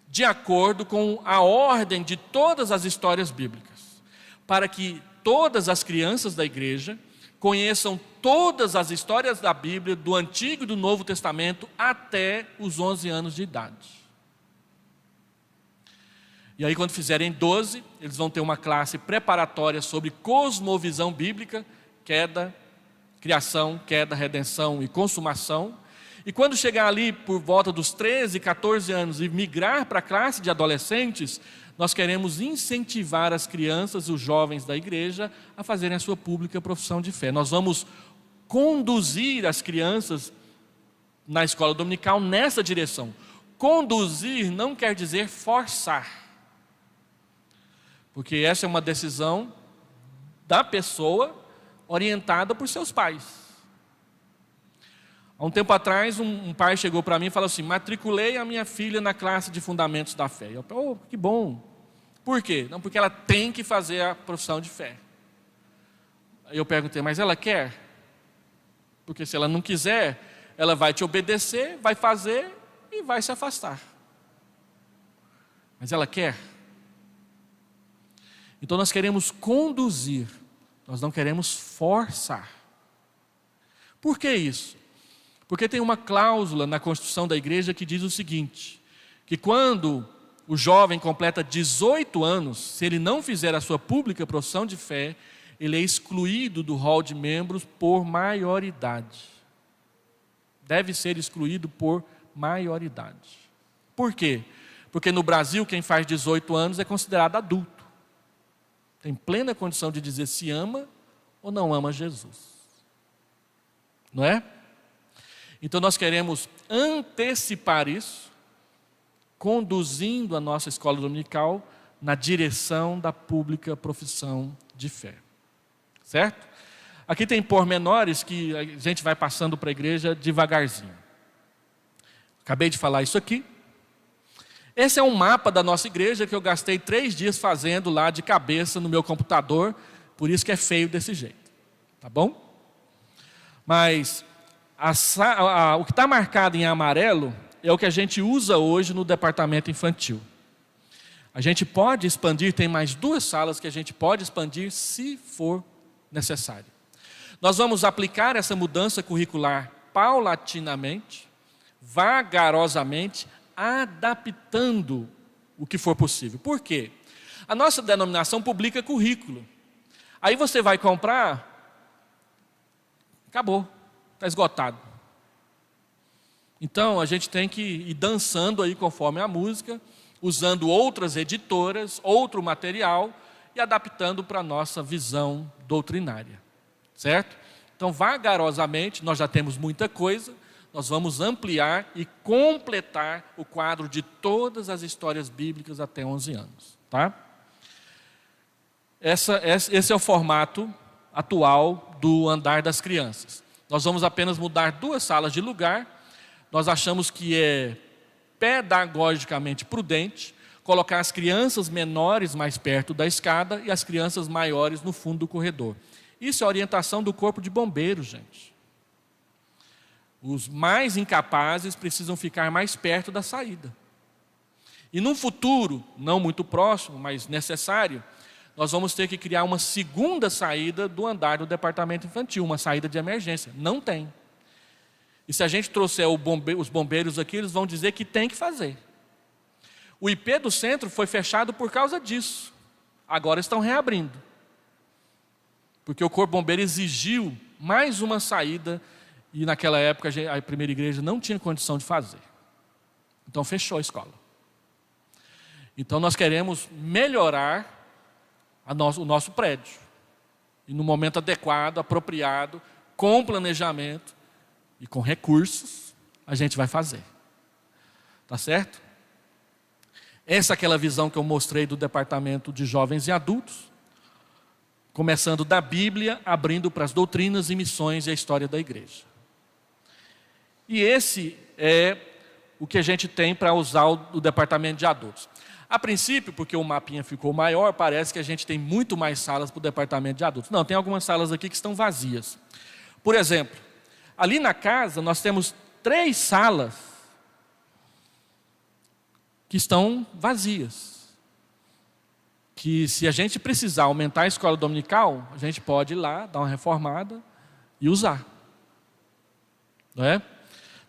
de acordo com a ordem de todas as histórias bíblicas, para que todas as crianças da igreja conheçam todas as histórias da Bíblia, do Antigo e do Novo Testamento, até os 11 anos de idade. E aí, quando fizerem 12, eles vão ter uma classe preparatória sobre cosmovisão bíblica, queda, criação, queda, redenção e consumação. E quando chegar ali por volta dos 13, 14 anos e migrar para a classe de adolescentes, nós queremos incentivar as crianças e os jovens da igreja a fazerem a sua pública profissão de fé. Nós vamos conduzir as crianças na escola dominical nessa direção. Conduzir não quer dizer forçar, porque essa é uma decisão da pessoa orientada por seus pais. Há um tempo atrás, um pai chegou para mim e falou assim: matriculei a minha filha na classe de fundamentos da fé. Eu falei: oh, que bom. Por quê? Não, porque ela tem que fazer a profissão de fé. Aí eu perguntei: mas ela quer? Porque se ela não quiser, ela vai te obedecer, vai fazer e vai se afastar. Mas ela quer? Então nós queremos conduzir, nós não queremos forçar. Por que isso? Porque tem uma cláusula na Constituição da igreja que diz o seguinte: que quando o jovem completa 18 anos, se ele não fizer a sua pública profissão de fé, ele é excluído do rol de membros por maioridade. Deve ser excluído por maioridade. Por quê? Porque no Brasil, quem faz 18 anos é considerado adulto. Tem plena condição de dizer se ama ou não ama Jesus. Não é? Então nós queremos antecipar isso, conduzindo a nossa escola dominical na direção da pública profissão de fé. Certo? Aqui tem pormenores que a gente vai passando para a igreja devagarzinho. Acabei de falar isso aqui. Esse é um mapa da nossa igreja que eu gastei 3 dias fazendo lá de cabeça no meu computador, por isso que é feio desse jeito. Tá bom? Mas o que está marcado em amarelo é o que a gente usa hoje no departamento infantil. A gente pode expandir, tem mais 2 salas que a gente pode expandir se for necessário. Nós vamos aplicar essa mudança curricular paulatinamente, vagarosamente, adaptando o que for possível. Por quê? A nossa denominação publica currículo. Aí você vai comprar, acabou, está esgotado. Então a gente tem que ir dançando aí conforme a música, usando outras editoras, outro material e adaptando para a nossa visão doutrinária. Certo? Então vagarosamente, nós já temos muita coisa, nós vamos ampliar e completar o quadro de todas as histórias bíblicas até 11 anos. Tá? Esse é o formato atual do andar das crianças. Nós vamos apenas mudar 2 salas de lugar. Nós achamos que é pedagogicamente prudente colocar as crianças menores mais perto da escada e as crianças maiores no fundo do corredor. Isso é a orientação do corpo de bombeiros, gente. Os mais incapazes precisam ficar mais perto da saída. E num futuro, não muito próximo, mas necessário, nós vamos ter que criar uma segunda saída do andar do departamento infantil, uma saída de emergência. Não tem. E se a gente trouxer os bombeiros aqui, eles vão dizer que tem que fazer. O IP do centro foi fechado por causa disso. Agora estão reabrindo. Porque o Corpo Bombeiro exigiu mais uma saída e naquela época a primeira igreja não tinha condição de fazer. Então fechou a escola. Então nós queremos melhorar o nosso prédio. E no momento adequado, apropriado, com planejamento e com recursos, a gente vai fazer. Tá certo? Essa é aquela visão que eu mostrei do departamento de jovens e adultos, começando da Bíblia, abrindo para as doutrinas e missões e a história da igreja. E esse é o que a gente tem para usar o departamento de adultos. A princípio, porque o mapinha ficou maior, parece que a gente tem muito mais salas para o departamento de adultos. Não, tem algumas salas aqui que estão vazias. Por exemplo, ali na casa nós temos 3 salas que estão vazias. Que se a gente precisar aumentar a escola dominical, a gente pode ir lá, dar uma reformada e usar. Não é?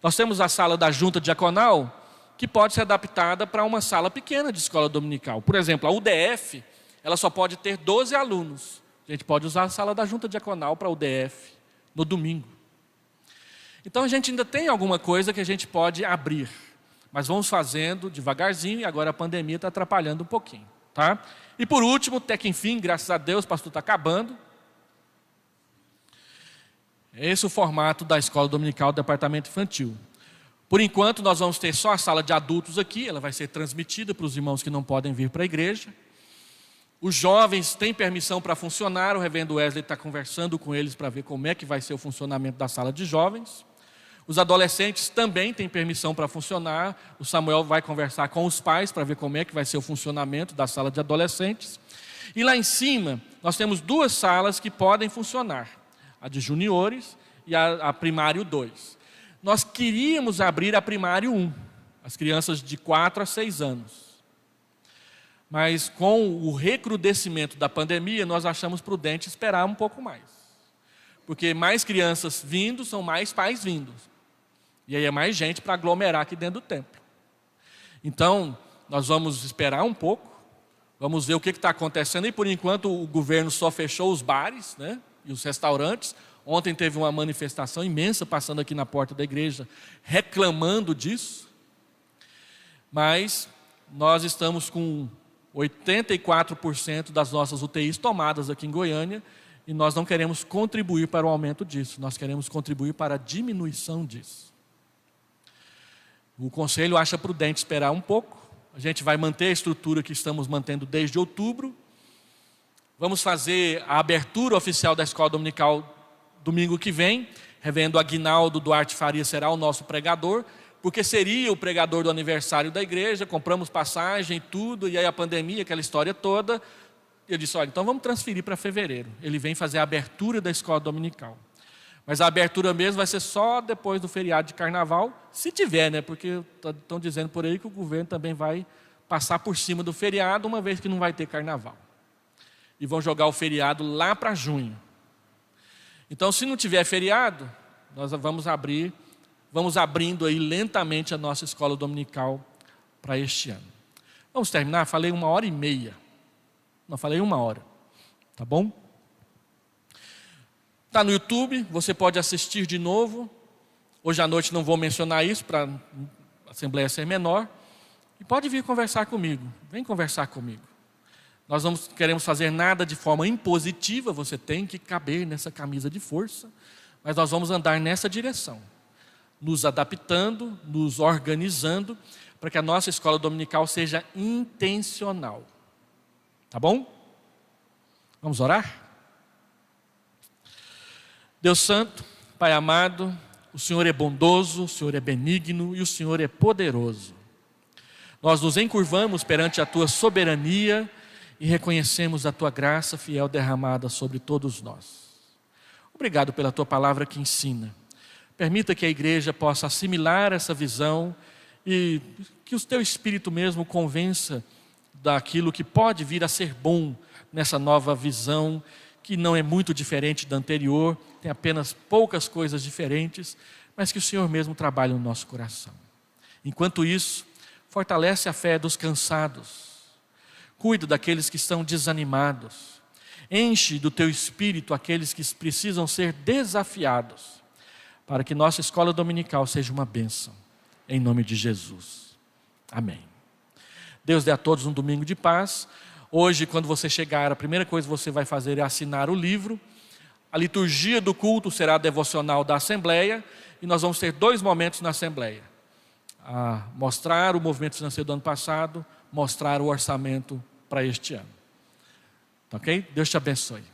Nós temos a sala da junta diaconal, que pode ser adaptada para uma sala pequena de escola dominical. Por exemplo, a UDF, ela só pode ter 12 alunos. A gente pode usar a sala da junta diaconal para a UDF, no domingo. Então a gente ainda tem alguma coisa que a gente pode abrir. Mas vamos fazendo devagarzinho, e agora a pandemia está atrapalhando um pouquinho. Tá? E por último, até que enfim, graças a Deus, o pastor está acabando. Esse é o formato da escola dominical do departamento infantil. Por enquanto, nós vamos ter só a sala de adultos aqui, ela vai ser transmitida para os irmãos que não podem vir para a igreja. Os jovens têm permissão para funcionar, o reverendo Wesley está conversando com eles para ver como é que vai ser o funcionamento da sala de jovens. Os adolescentes também têm permissão para funcionar, o Samuel vai conversar com os pais para ver como é que vai ser o funcionamento da sala de adolescentes. E lá em cima, nós temos 2 salas que podem funcionar, a de juniores e a primário 2. Nós queríamos abrir a primário 1, as crianças de 4 a 6 anos. Mas com o recrudescimento da pandemia, nós achamos prudente esperar um pouco mais. Porque mais crianças vindo, são mais pais vindos. E aí é mais gente para aglomerar aqui dentro do templo. Então, nós vamos esperar um pouco, vamos ver o que está acontecendo. E por enquanto o governo só fechou os bares, né, e os restaurantes. Ontem teve uma manifestação imensa passando aqui na porta da igreja, reclamando disso. Mas nós estamos com 84% das nossas UTIs tomadas aqui em Goiânia, e nós não queremos contribuir para o aumento disso, nós queremos contribuir para a diminuição disso. O conselho acha prudente esperar um pouco, a gente vai manter a estrutura que estamos mantendo desde outubro, vamos fazer a abertura oficial da escola dominical domingo que vem, reverendo Aguinaldo Duarte Faria será o nosso pregador, porque seria o pregador do aniversário da igreja, compramos passagem, tudo, e aí a pandemia, aquela história toda. Eu disse, olha, então vamos transferir para fevereiro. Ele vem fazer a abertura da escola dominical. Mas a abertura mesmo vai ser só depois do feriado de carnaval, se tiver, né? Porque estão dizendo por aí que o governo também vai passar por cima do feriado, uma vez que não vai ter carnaval. E vão jogar o feriado lá para junho. Então, se não tiver feriado, nós vamos abrindo aí lentamente a nossa escola dominical para este ano. Vamos terminar? Falei 1h30. Não, falei 1 hora. Tá bom? Está no YouTube, você pode assistir de novo. Hoje à noite não vou mencionar isso para a assembleia ser menor. E pode vir conversar comigo. Vem conversar comigo. Nós não queremos fazer nada de forma impositiva, você tem que caber nessa camisa de força, mas nós vamos andar nessa direção, nos adaptando, nos organizando, para que a nossa escola dominical seja intencional. Tá bom? Vamos orar? Deus Santo, Pai amado, o Senhor é bondoso, o Senhor é benigno e o Senhor é poderoso. Nós nos encurvamos perante a Tua soberania e reconhecemos a Tua graça fiel derramada sobre todos nós. Obrigado pela Tua palavra que ensina. Permita que a igreja possa assimilar essa visão e que o Teu Espírito mesmo convença daquilo que pode vir a ser bom nessa nova visão, que não é muito diferente da anterior, tem apenas poucas coisas diferentes, mas que o Senhor mesmo trabalhe no nosso coração. Enquanto isso, fortalece a fé dos cansados, cuida daqueles que estão desanimados, enche do teu espírito aqueles que precisam ser desafiados, para que nossa escola dominical seja uma bênção, em nome de Jesus. Amém. Deus dê a todos um domingo de paz. Hoje, quando você chegar, a primeira coisa que você vai fazer é assinar o livro. A liturgia do culto será a devocional da Assembleia, e nós vamos ter 2 momentos na Assembleia. Mostrar o movimento financeiro do ano passado, mostrar o orçamento para este ano. Ok? Deus te abençoe.